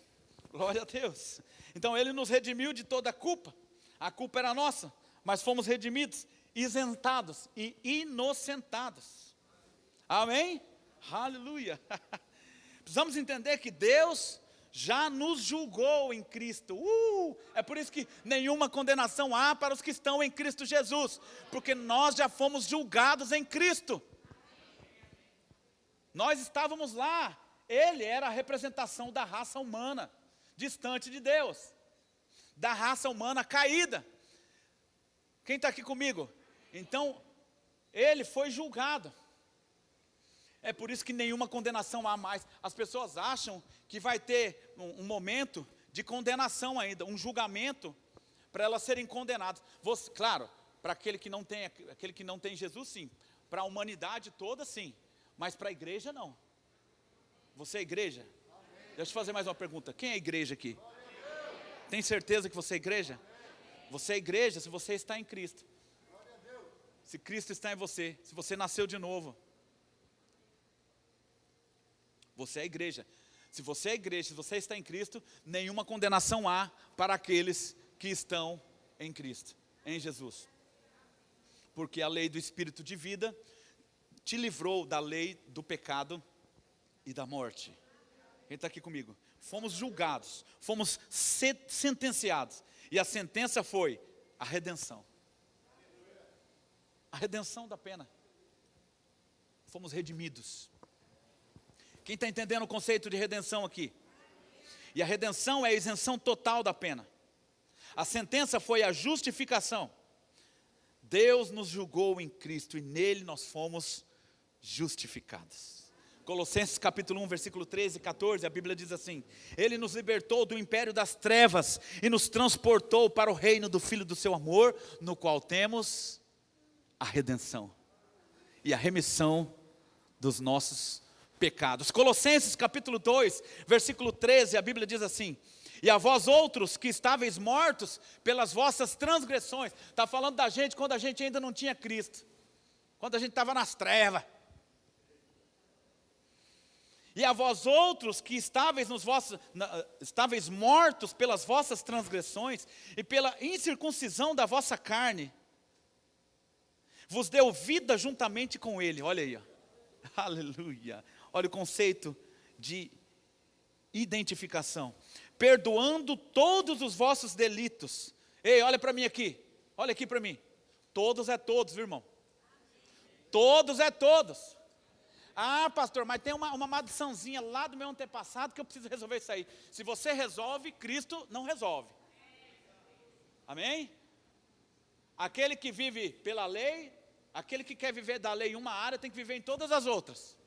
[SPEAKER 1] Glória a Deus. Então ele nos redimiu de toda a culpa. A culpa era nossa, mas fomos redimidos, isentados e inocentados. Amém? Aleluia. Precisamos entender que Deus já nos julgou em Cristo. É por isso que nenhuma condenação há para os que estão em Cristo Jesus, porque nós já fomos julgados em Cristo. Nós estávamos lá. Ele era a representação da raça humana, distante de Deus, da raça humana caída. Quem está aqui comigo? Então, ele foi julgado. É por isso que nenhuma condenação há mais. As pessoas acham que vai ter um momento de condenação ainda, um julgamento para elas serem condenadas. Claro, para aquele que não tem Jesus, sim. Para a humanidade toda, sim. Mas para a igreja, não. Você é igreja? Deixa eu fazer mais uma pergunta. Quem é igreja aqui? Tem certeza que você é igreja? Você é igreja se você está em Cristo. Se Cristo está em você, se você nasceu de novo. Você é igreja. Se você é igreja, se você está em Cristo, nenhuma condenação há para aqueles que estão em Cristo, em Jesus. Porque a lei do Espírito de vida te livrou da lei do pecado e da morte. Quem está aqui comigo? Fomos julgados, fomos sentenciados. E a sentença foi a redenção. A redenção da pena. Fomos redimidos. Quem está entendendo o conceito de redenção aqui? E a redenção é a isenção total da pena. A sentença foi a justificação. Deus nos julgou em Cristo e nele nós fomos justificados. Colossenses capítulo 1, versículo 13 e 14, a Bíblia diz assim: Ele nos libertou do império das trevas e nos transportou para o reino do Filho do seu amor, no qual temos a redenção e a remissão dos nossos pecados. Colossenses capítulo 2, versículo 13, a Bíblia diz assim: E a vós outros que estáveis mortos pelas vossas transgressões. Está falando da gente quando a gente ainda não tinha Cristo. Quando a gente estava nas trevas. E a vós outros que estáveis mortos pelas vossas transgressões e pela incircuncisão da vossa carne, vos deu vida juntamente com Ele. Olha aí, ó. Aleluia. Olha o conceito de identificação. Perdoando todos os vossos delitos. Ei, olha para mim aqui. Olha aqui para mim. Todos é todos, viu, irmão? Todos é todos. Ah, pastor, mas tem uma maldiçãozinha lá do meu antepassado que eu preciso resolver isso aí. Se você resolve, Cristo não resolve. Amém? Aquele que vive pela lei, aquele que quer viver da lei em uma área, tem que viver em todas as outras.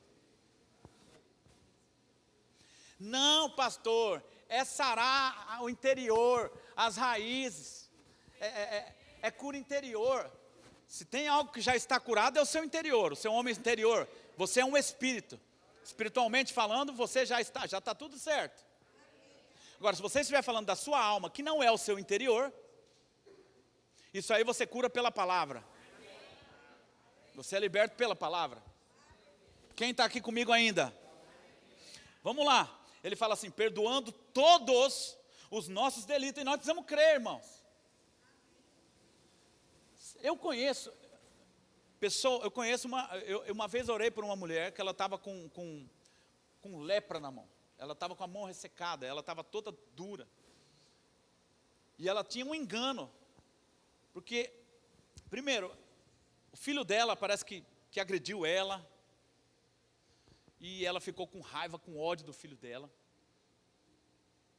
[SPEAKER 1] Não, pastor, é sarar o interior, as raízes, é cura interior. Se tem algo que já está curado, é o seu interior, o seu homem interior. Você é um espírito. Espiritualmente falando, você já está tudo certo. Agora, se você estiver falando da sua alma, que não é o seu interior, isso aí você cura pela palavra. Você é liberto pela palavra. Quem está aqui comigo ainda? Vamos lá. Ele fala assim: perdoando todos os nossos delitos. E nós precisamos crer, irmãos. Eu conheço uma vez orei por uma mulher que ela estava com lepra na mão. Ela estava com a mão ressecada, ela estava toda dura. E ela tinha um engano. Porque, primeiro, o filho dela parece que agrediu ela. E ela ficou com raiva, com ódio do filho dela.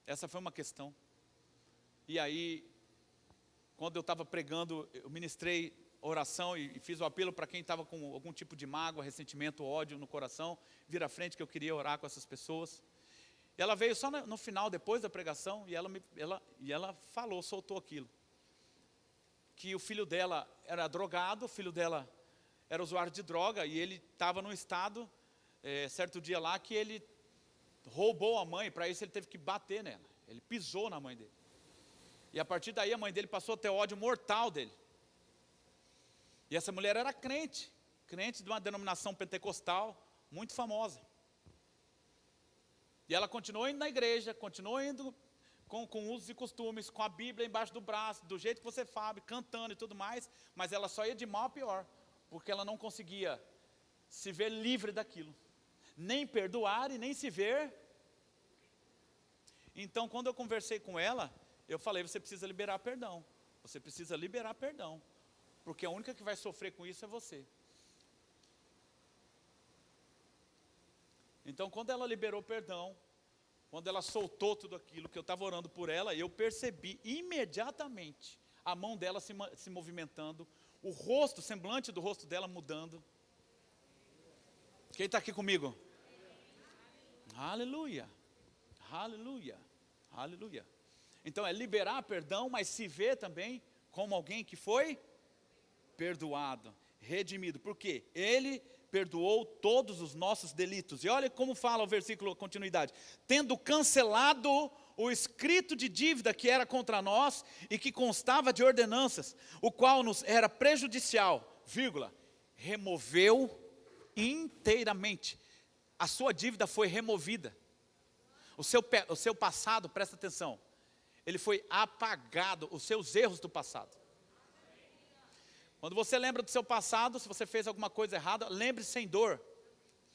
[SPEAKER 1] Essa foi uma questão. E aí, quando eu estava pregando, eu ministrei oração e fiz o apelo para quem estava com algum tipo de mágoa, ressentimento, ódio no coração, vir à frente que eu queria orar com essas pessoas. Ela veio só no final, depois da pregação, e ela falou, soltou aquilo. Que o filho dela era drogado, o filho dela era usuário de droga, e ele estava num estado, certo dia lá, que ele roubou a mãe. Para isso ele teve que bater nela, ele pisou na mãe dele. E a partir daí a mãe dele passou a ter ódio mortal dele. E essa mulher era crente de uma denominação pentecostal muito famosa. E ela continuou indo na igreja, continuou indo com usos e costumes, com a Bíblia embaixo do braço, do jeito que você sabe, cantando e tudo mais, mas ela só ia de mal a pior, porque ela não conseguia se ver livre daquilo, nem perdoar e nem se ver. Então, quando eu conversei com ela, eu falei: você precisa liberar perdão, você precisa liberar perdão, porque a única que vai sofrer com isso é você. Então, quando ela liberou perdão, quando ela soltou tudo aquilo que eu estava orando por ela, eu percebi imediatamente a mão dela se movimentando, o semblante do rosto dela mudando. Quem está aqui comigo? Aleluia, aleluia, aleluia. Então é liberar perdão, mas se vê também como alguém que foi perdoado, redimido. Por quê? Ele perdoou todos os nossos delitos. E olha como fala o versículo, continuidade. Tendo cancelado o escrito de dívida que era contra nós e que constava de ordenanças, o qual nos era prejudicial, vírgula, removeu inteiramente. A sua dívida foi removida. O seu passado, presta atenção, ele foi apagado, os seus erros do passado. Quando você lembra do seu passado, se você fez alguma coisa errada, lembre sem dor,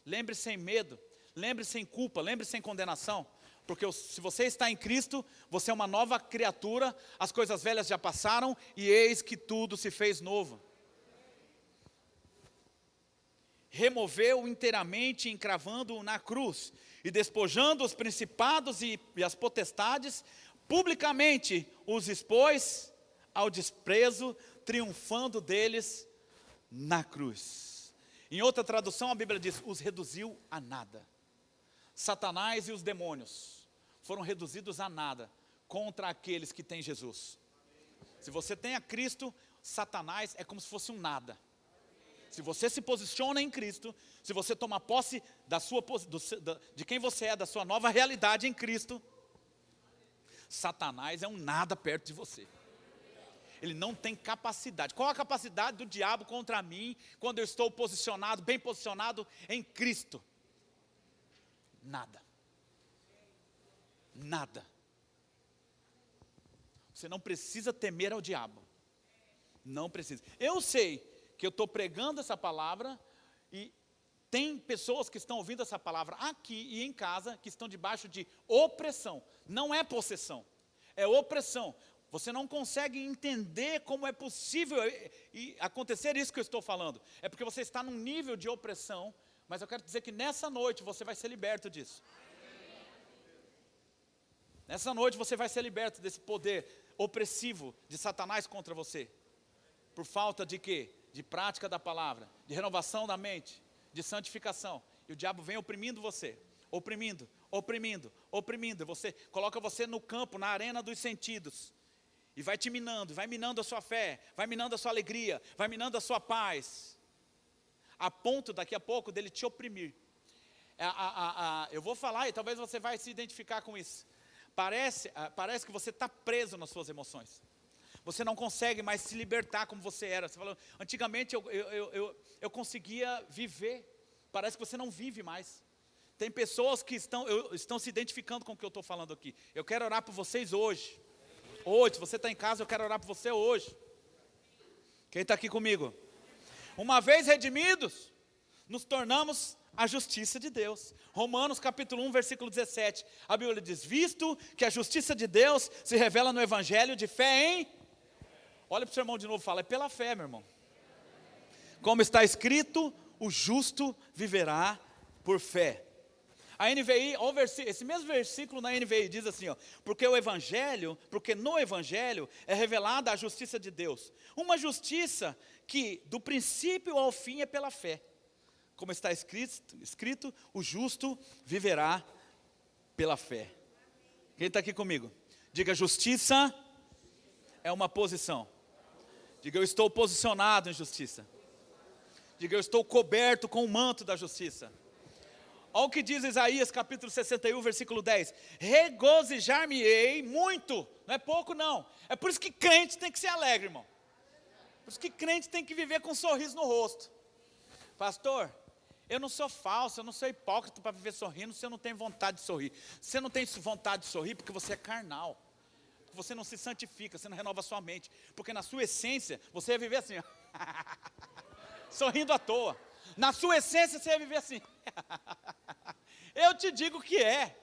[SPEAKER 1] lembre sem medo, lembre sem culpa, lembre sem condenação. Porque se você está em Cristo, você é uma nova criatura, as coisas velhas já passaram e eis que tudo se fez novo. Removeu inteiramente, encravando-o na cruz, e despojando os principados e as potestades, publicamente os expôs ao desprezo, triunfando deles na cruz. Em outra tradução a Bíblia diz, os reduziu a nada. Satanás e os demônios foram reduzidos a nada contra aqueles que têm Jesus. Se você tem a Cristo, Satanás é como se fosse um nada. Se você se posiciona em Cristo, se você toma posse de quem você é, da sua nova realidade em Cristo, Satanás é um nada perto de você. Ele não tem capacidade. Qual a capacidade do diabo contra mim, quando eu estou posicionado, bem posicionado em Cristo? Nada. Nada. Você não precisa temer ao diabo. Não precisa. Eu sei que eu estou pregando essa palavra e tem pessoas que estão ouvindo essa palavra aqui e em casa que estão debaixo de opressão. Não é possessão, é opressão. Você não consegue entender como é possível acontecer isso que eu estou falando. É porque você está num nível de opressão, mas eu quero dizer que nessa noite você vai ser liberto disso. Nessa noite você vai ser liberto desse poder opressivo de Satanás contra você. Por falta de quê? De prática da palavra, de renovação da mente, de santificação. E o diabo vem oprimindo você, oprimindo, oprimindo, oprimindo. Você coloca você no campo, na arena dos sentidos. E vai te minando, vai minando a sua fé, vai minando a sua alegria, vai minando a sua paz. A ponto daqui a pouco dele te oprimir. Eu vou falar e talvez você vai se identificar com isso. Parece que você está preso nas suas emoções. Você não consegue mais se libertar como você era. Você falou, antigamente eu conseguia viver. Parece que você não vive mais. Tem pessoas que estão se identificando com o que eu estou falando aqui. Eu quero orar por vocês hoje. Hoje, se você está em casa, eu quero orar por você hoje. Quem está aqui comigo? Uma vez redimidos, nos tornamos a justiça de Deus. Romanos capítulo 1, versículo 17. A Bíblia diz, visto que a justiça de Deus se revela no evangelho de fé em... Olha para o seu irmão de novo e fala, é pela fé, meu irmão. Como está escrito, o justo viverá por fé. A NVI, esse mesmo versículo na NVI diz assim, ó, porque no Evangelho é revelada a justiça de Deus. Uma justiça que do princípio ao fim é pela fé. Como está escrito, o justo viverá pela fé. Quem está aqui comigo? Diga, justiça é uma posição. Diga, eu estou posicionado em justiça. Diga, eu estou coberto com o manto da justiça. Olha o que diz Isaías capítulo 61, versículo 10. Regozijar-me-ei muito, não é pouco não. É por isso que crente tem que ser alegre, irmão. Por isso que crente tem que viver com um sorriso no rosto. Pastor, eu não sou falso, eu não sou hipócrita para viver sorrindo se eu não tenho vontade de sorrir. Você não tem vontade de sorrir porque você é carnal. Porque você não se santifica, você não renova a sua mente. Porque na sua essência, você ia viver assim, ó. Sorrindo à toa. Na sua essência, você ia viver assim. Eu te digo que é.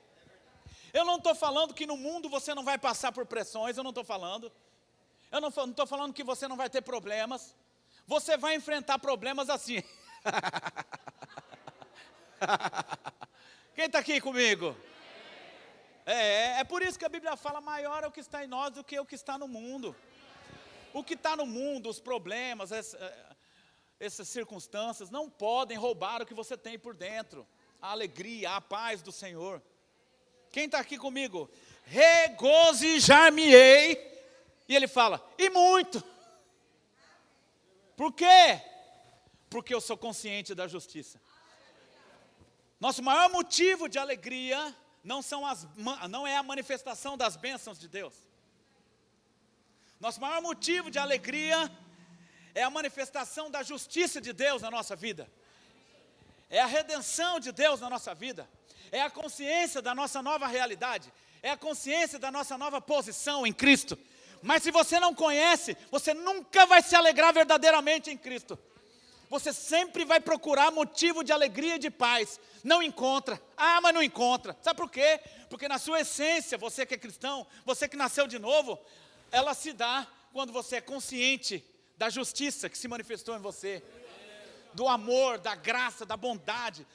[SPEAKER 1] Eu não estou falando que no mundo você não vai passar por pressões, eu não estou falando. Eu não estou falando que você não vai ter problemas. Você vai enfrentar problemas assim. Quem está aqui comigo? É por isso que a Bíblia fala, maior é o que está em nós do que o que está no mundo. O que está no mundo, os problemas, essas circunstâncias não podem roubar o que você tem por dentro. A alegria, a paz do Senhor. Quem está aqui comigo? Regozijar-me-ei. E ele fala, e muito. Por quê? Porque eu sou consciente da justiça. Nosso maior motivo de alegria não é a manifestação das bênçãos de Deus. Nosso maior motivo de alegria é a manifestação da justiça de Deus na nossa vida. É a redenção de Deus na nossa vida. É a consciência da nossa nova realidade. É a consciência da nossa nova posição em Cristo. Mas se você não conhece, você nunca vai se alegrar verdadeiramente em Cristo. Você sempre vai procurar motivo de alegria e de paz. Não encontra. Ah, mas não encontra. Sabe por quê? Porque na sua essência, você que é cristão, você que nasceu de novo, ela se dá quando você é consciente da justiça que se manifestou em você. Do amor, da graça, da bondade,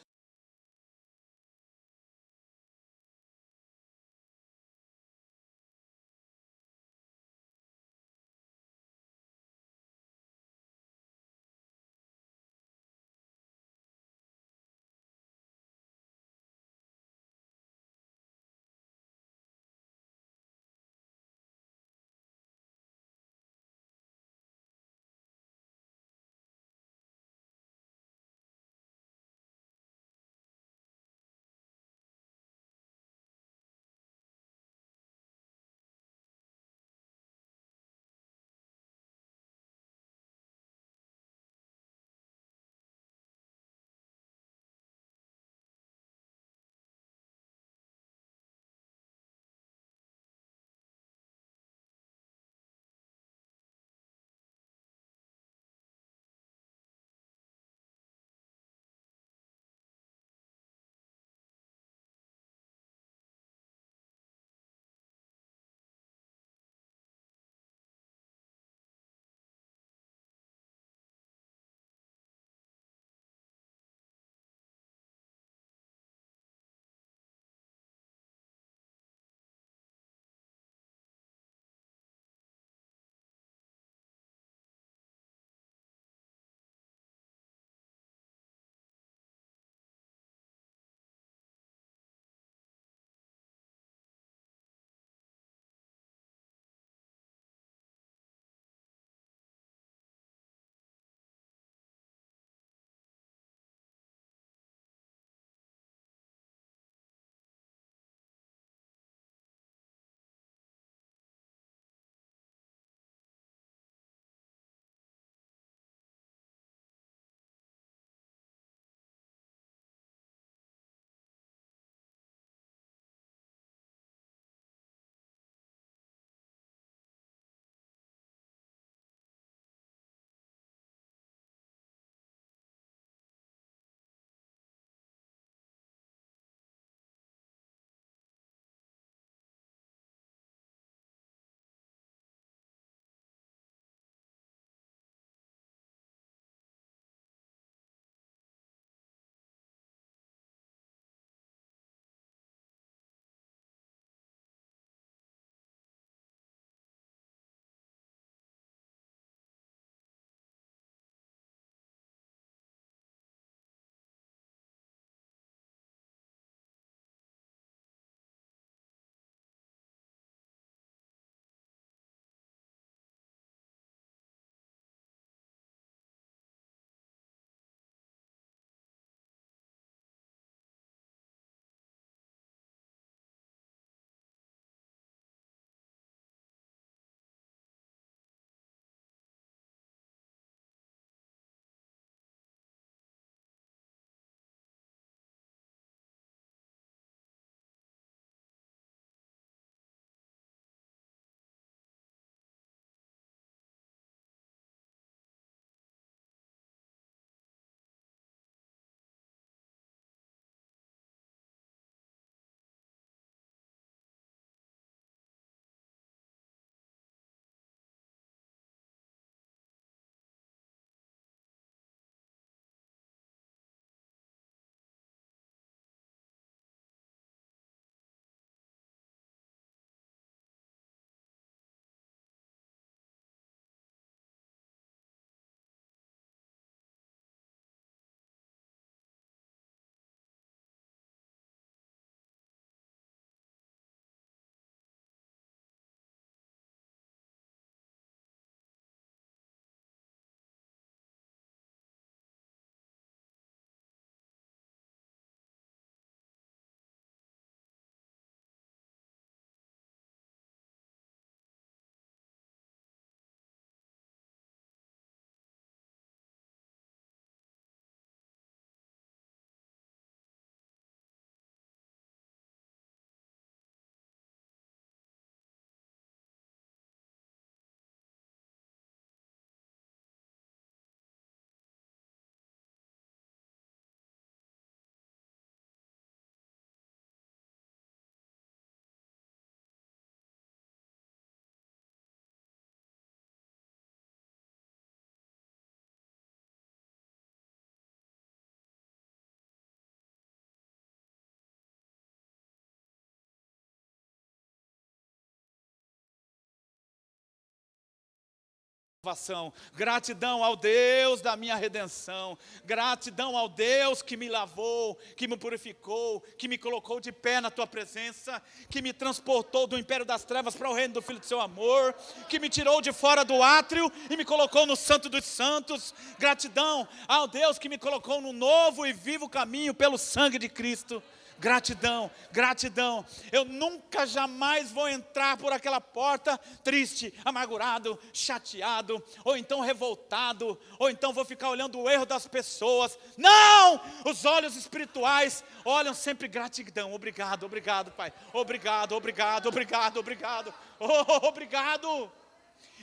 [SPEAKER 1] salvação. Gratidão ao Deus da minha redenção. Gratidão ao Deus que me lavou, que me purificou, que me colocou de pé na tua presença, que me transportou do império das trevas para o reino do Filho do seu amor, que me tirou de fora do átrio e me colocou no Santo dos Santos. Gratidão ao Deus que me colocou no novo e vivo caminho pelo sangue de Cristo. Gratidão, gratidão. Eu nunca jamais vou entrar por aquela porta triste, amargurado, chateado, ou então revoltado, ou então vou ficar olhando o erro das pessoas. Não! Os olhos espirituais olham sempre gratidão. Obrigado, obrigado, Pai. Obrigado, obrigado, obrigado, obrigado. Oh, obrigado.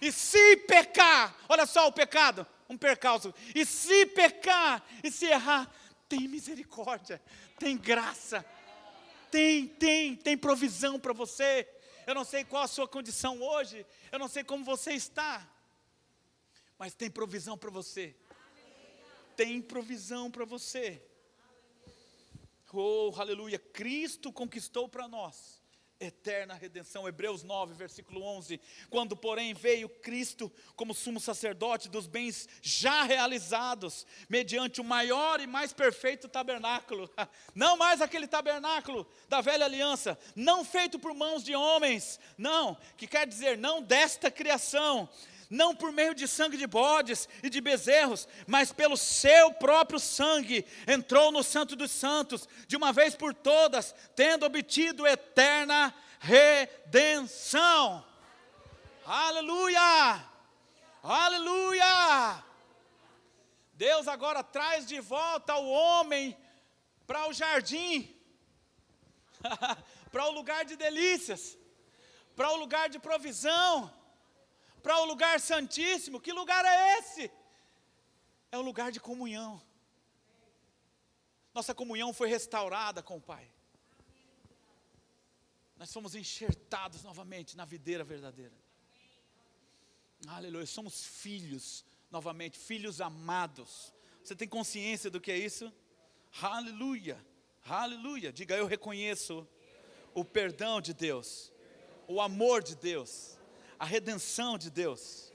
[SPEAKER 1] E se pecar, olha só o pecado, um percalço. E se pecar, e se errar, tem misericórdia, tem graça, tem provisão para você. Eu não sei qual a sua condição hoje, eu não sei como você está, mas tem provisão para você. Tem provisão para você. Oh, aleluia, Cristo conquistou para nós eterna redenção. Hebreus 9, versículo 11. Quando, porém, veio Cristo como sumo sacerdote dos bens já realizados, mediante o maior e mais perfeito tabernáculo, não mais aquele tabernáculo da velha aliança, não feito por mãos de homens, não, que quer dizer, não desta criação, não por meio de sangue de bodes e de bezerros, mas pelo seu próprio sangue, entrou no Santo dos Santos, de uma vez por todas, tendo obtido eterna redenção. Aleluia! Aleluia! Deus agora traz de volta o homem para o jardim, para o lugar de delícias, para o lugar de provisão, para o lugar santíssimo. Que lugar é esse? É o lugar de comunhão. Nossa comunhão foi restaurada com o Pai. Nós somos enxertados novamente na videira verdadeira. Aleluia, somos filhos novamente, filhos amados. Você tem consciência do que é isso? Aleluia, aleluia. Diga: eu reconheço o perdão de Deus, o amor de Deus, a redenção de Deus.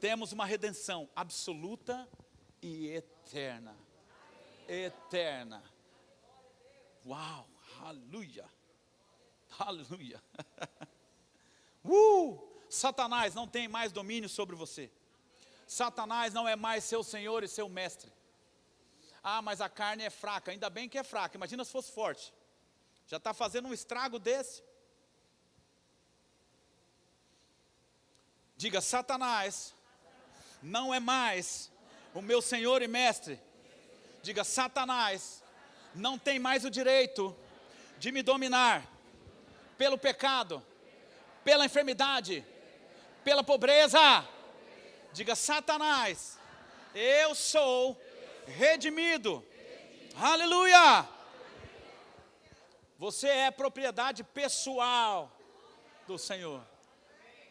[SPEAKER 1] Temos uma redenção absoluta e eterna. Eterna. Uau, aleluia. Aleluia. Satanás não tem mais domínio sobre você. Satanás não é mais seu senhor e seu mestre. Ah, mas a carne é fraca. Ainda bem que é fraca. Imagina se fosse forte. Já está fazendo um estrago desse. Diga: Satanás não é mais o meu senhor e mestre. Diga: Satanás não tem mais o direito de me dominar pelo pecado, pela enfermidade, pela pobreza. Diga: Satanás, eu sou redimido. Aleluia! Você é propriedade pessoal do Senhor.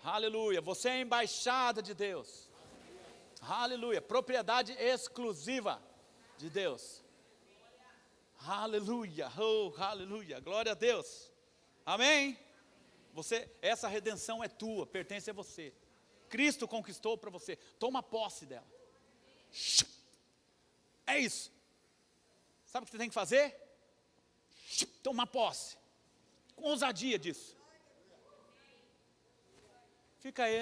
[SPEAKER 1] Aleluia, você é embaixada de Deus. Aleluia, propriedade exclusiva de Deus. Aleluia, oh, aleluia, glória a Deus. Amém? Essa redenção é tua, pertence a você. Cristo conquistou para você, toma posse dela. É isso. Sabe o que você tem que fazer? Tomar posse, com ousadia disso. Fica aí,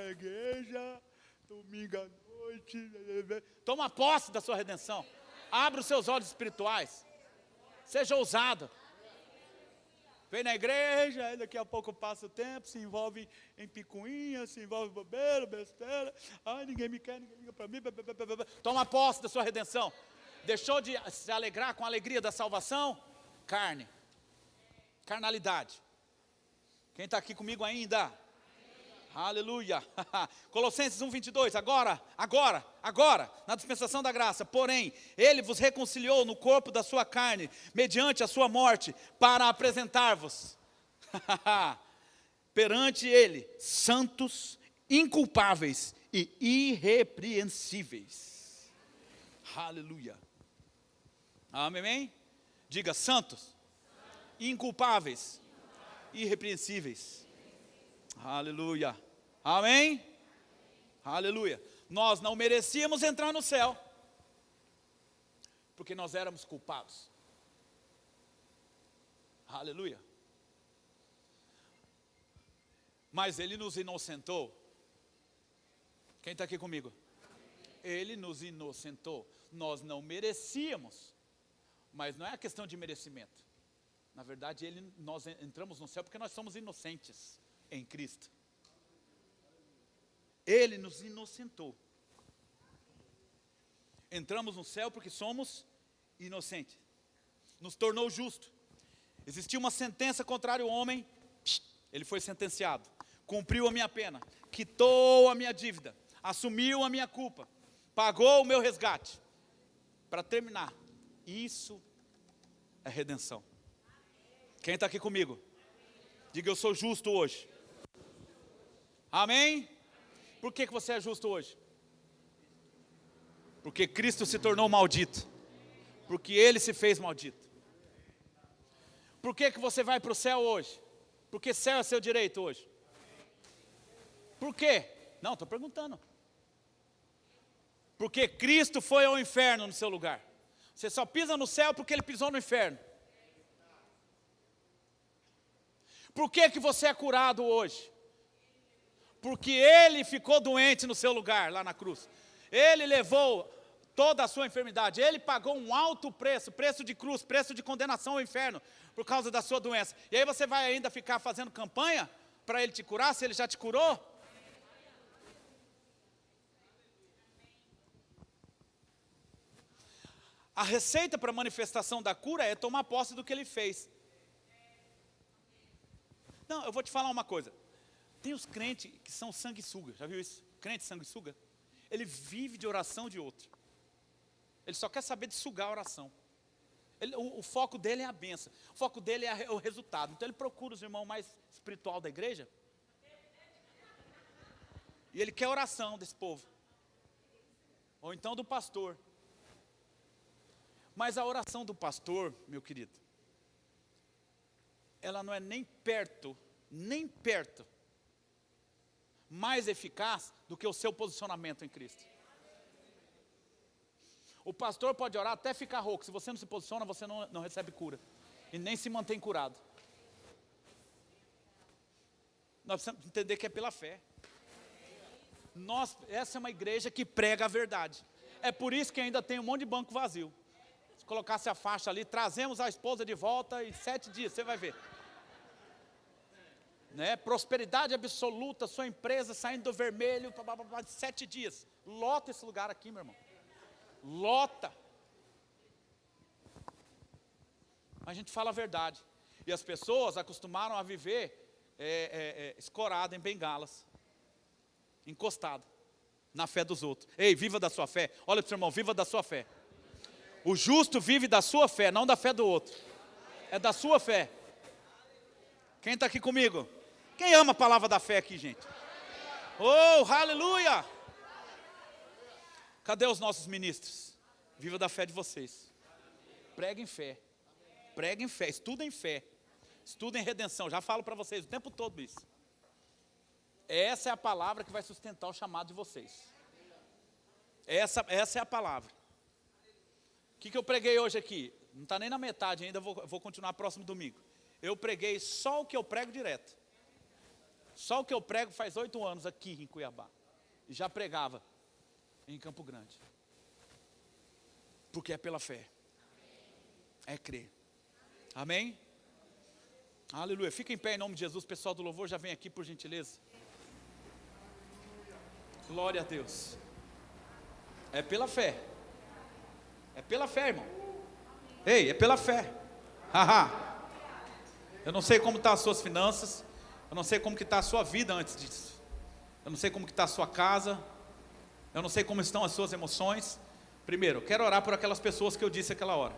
[SPEAKER 1] igreja, domingo à noite. Toma posse da sua redenção. Abra os seus olhos espirituais. Seja ousado. Vem na igreja, aí daqui a pouco passa o tempo, se envolve em picuinha, se envolve em bobeira, besteira. Ai, ninguém me quer, ninguém liga para mim. Toma posse da sua redenção. Deixou de se alegrar com a alegria da salvação? Carne. Carnalidade. Quem está aqui comigo ainda? Aleluia. Colossenses 1:22. Agora, na dispensação da graça, porém, ele vos reconciliou no corpo da sua carne, mediante a sua morte, para apresentar-vos perante ele, santos, inculpáveis e irrepreensíveis. Aleluia. Amém? Diga: santos, inculpáveis, irrepreensíveis. Aleluia. Amém? Aleluia. Nós não merecíamos entrar no céu, porque nós éramos culpados. Aleluia. Mas Ele nos inocentou. Quem está aqui comigo? Ele nos inocentou. Nós não merecíamos, mas não é a questão de merecimento. Na verdade, nós entramos no céu porque nós somos inocentes em Cristo. Ele nos inocentou. Entramos no céu porque somos inocentes. Nos tornou justo. Existia uma sentença contra o homem, ele foi sentenciado. Cumpriu a minha pena, quitou a minha dívida, assumiu a minha culpa, pagou o meu resgate. Para terminar, isso é redenção. Quem está aqui comigo? Diga, eu sou justo hoje. Amém? Por que você é justo hoje? Porque Cristo se tornou maldito. Porque Ele se fez maldito. Por que você vai para o céu hoje? Porque céu é seu direito hoje. Por quê? Não, estou perguntando. Porque Cristo foi ao inferno no seu lugar. Você só pisa no céu porque Ele pisou no inferno. Por que você é curado hoje? Porque Ele ficou doente no seu lugar, lá na cruz. Ele levou toda a sua enfermidade. Ele pagou um alto preço, preço de cruz, preço de condenação ao inferno, por causa da sua doença. E aí você vai ainda ficar fazendo campanha para Ele te curar, se Ele já te curou? A receita para a manifestação da cura é tomar posse do que Ele fez. Não, eu vou te falar uma coisa. Tem os crentes que são sanguessuga, já viu isso? Crente sanguessuga? Ele vive de oração de outro. Ele só quer saber de sugar a oração. O foco dele é a bênção. O foco dele é o resultado. Então ele procura os irmãos mais espiritual da igreja. E ele quer a oração desse povo. Ou então do pastor. Mas a oração do pastor, meu querido, ela não é nem perto mais eficaz do que o seu posicionamento em Cristo. O pastor pode orar até ficar rouco. Se você não se posiciona, você não recebe cura. E nem se mantém curado. Nós precisamos entender que é pela fé. Essa é uma igreja que prega a verdade. É por isso que ainda tem um monte de banco vazio. Se colocasse a faixa ali, trazemos a esposa de volta em 7 dias, você vai ver. Né? Prosperidade absoluta, sua empresa saindo do vermelho, 7 dias. Lota esse lugar aqui, meu irmão. Lota. A gente fala a verdade. E as pessoas acostumaram a viver escorado em bengalas, encostado na fé dos outros. Ei, viva da sua fé. Olha para o seu irmão, viva da sua fé. O justo vive da sua fé, não da fé do outro. É da sua fé. Quem está aqui comigo? Quem ama a palavra da fé aqui, gente? Oh, aleluia! Cadê os nossos ministros? Viva da fé de vocês. Preguem fé. Preguem fé, estudem fé. Estudem redenção. Já falo para vocês o tempo todo isso. Essa é a palavra que vai sustentar o chamado de vocês. Essa é a palavra. O que eu preguei hoje aqui? Não está nem na metade ainda, vou continuar próximo domingo. Eu preguei só o que eu prego direto. Só o que eu prego faz 8 anos aqui em Cuiabá. E já pregava em Campo Grande. Porque é pela fé. É crer. Amém? Aleluia. Fica em pé em nome de Jesus. Pessoal do louvor, já vem aqui por gentileza. Glória a Deus. É pela fé. É pela fé, irmão. Ei, é pela fé. Haha. Eu não sei como estão as suas finanças. Eu não sei como que está a sua vida antes disso. Eu não sei como que está a sua casa. Eu não sei como estão as suas emoções. Primeiro, eu quero orar por aquelas pessoas que eu disse aquela hora.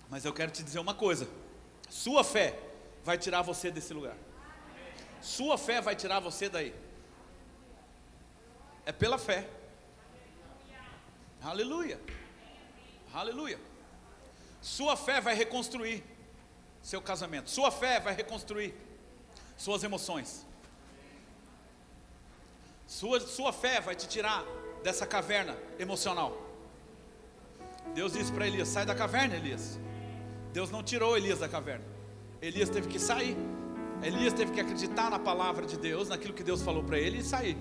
[SPEAKER 1] Mas eu quero te dizer uma coisa. Sua fé vai tirar você desse lugar. Sua fé vai tirar você daí. É pela fé. Aleluia. Aleluia. Sua fé vai reconstruir seu casamento. Sua fé vai reconstruir suas emoções. Sua fé vai te tirar dessa caverna emocional. Deus disse para Elias: sai da caverna, Elias. Deus não tirou Elias da caverna. Elias teve que sair. Elias teve que acreditar na palavra de Deus, naquilo que Deus falou para ele, e sair.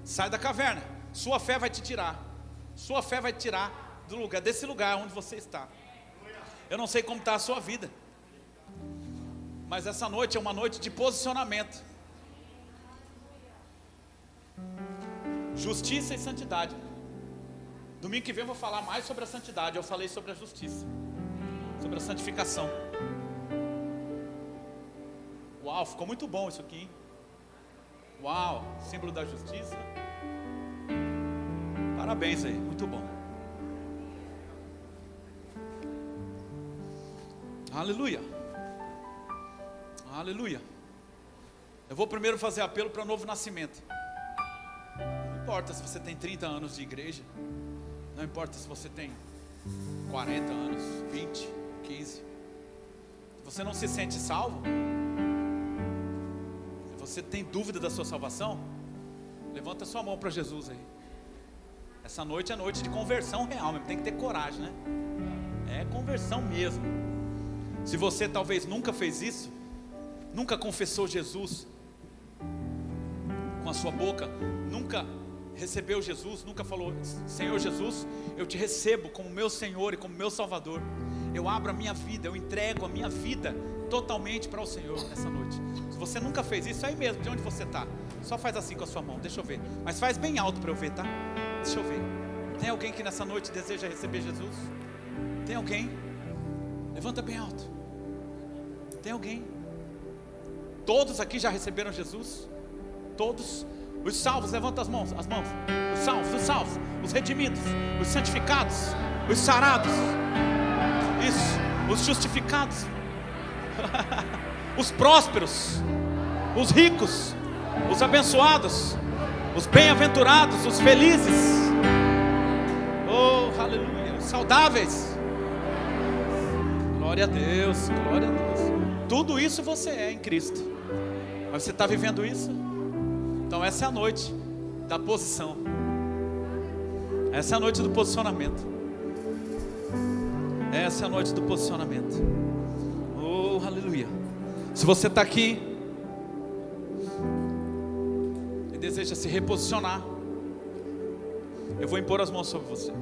[SPEAKER 1] Sai da caverna. Sua fé vai te tirar. Sua fé vai te tirar do lugar, desse lugar onde você está. Eu não sei como está a sua vida, mas essa noite é uma noite de posicionamento. Justiça e santidade. Domingo que vem eu vou falar mais sobre a santidade. Eu falei sobre a justiça, sobre a santificação. Uau, ficou muito bom isso aqui, hein? Uau, símbolo da justiça. Parabéns aí, muito bom. Aleluia. Aleluia. Eu vou primeiro fazer apelo para novo nascimento. Não importa se você tem 30 anos de igreja, não importa se você tem 40 anos, 20, 15. Se você não se sente salvo, se você tem dúvida da sua salvação, levanta sua mão para Jesus aí. Essa noite é noite de conversão real mesmo. Tem que ter coragem, né? É conversão mesmo. Se você talvez nunca fez isso, nunca confessou Jesus com a sua boca, nunca recebeu Jesus, nunca falou: Senhor Jesus, eu te recebo como meu Senhor e como meu Salvador. Eu abro a minha vida, eu entrego a minha vida totalmente para o Senhor nessa noite. Se você nunca fez isso, aí mesmo, de onde você está, só faz assim com a sua mão, deixa eu ver. Mas faz bem alto para eu ver, tá? Deixa eu ver. Tem alguém que nessa noite deseja receber Jesus? Tem alguém? Levanta bem alto. Tem alguém? Todos aqui já receberam Jesus? Todos? Os salvos, levanta as mãos. Os salvos, os redimidos, os santificados, os sarados. Isso, os justificados. Os prósperos, os ricos, os abençoados, os bem-aventurados, os felizes. Oh, aleluia. Os saudáveis. Glória a Deus, glória a Deus. Tudo isso você é em Cristo. Mas você está vivendo isso? Então essa é a noite da posição. Essa é a noite do posicionamento. Essa é a noite do posicionamento. Oh, aleluia. Se você está aqui e deseja se reposicionar, eu vou impor as mãos sobre você.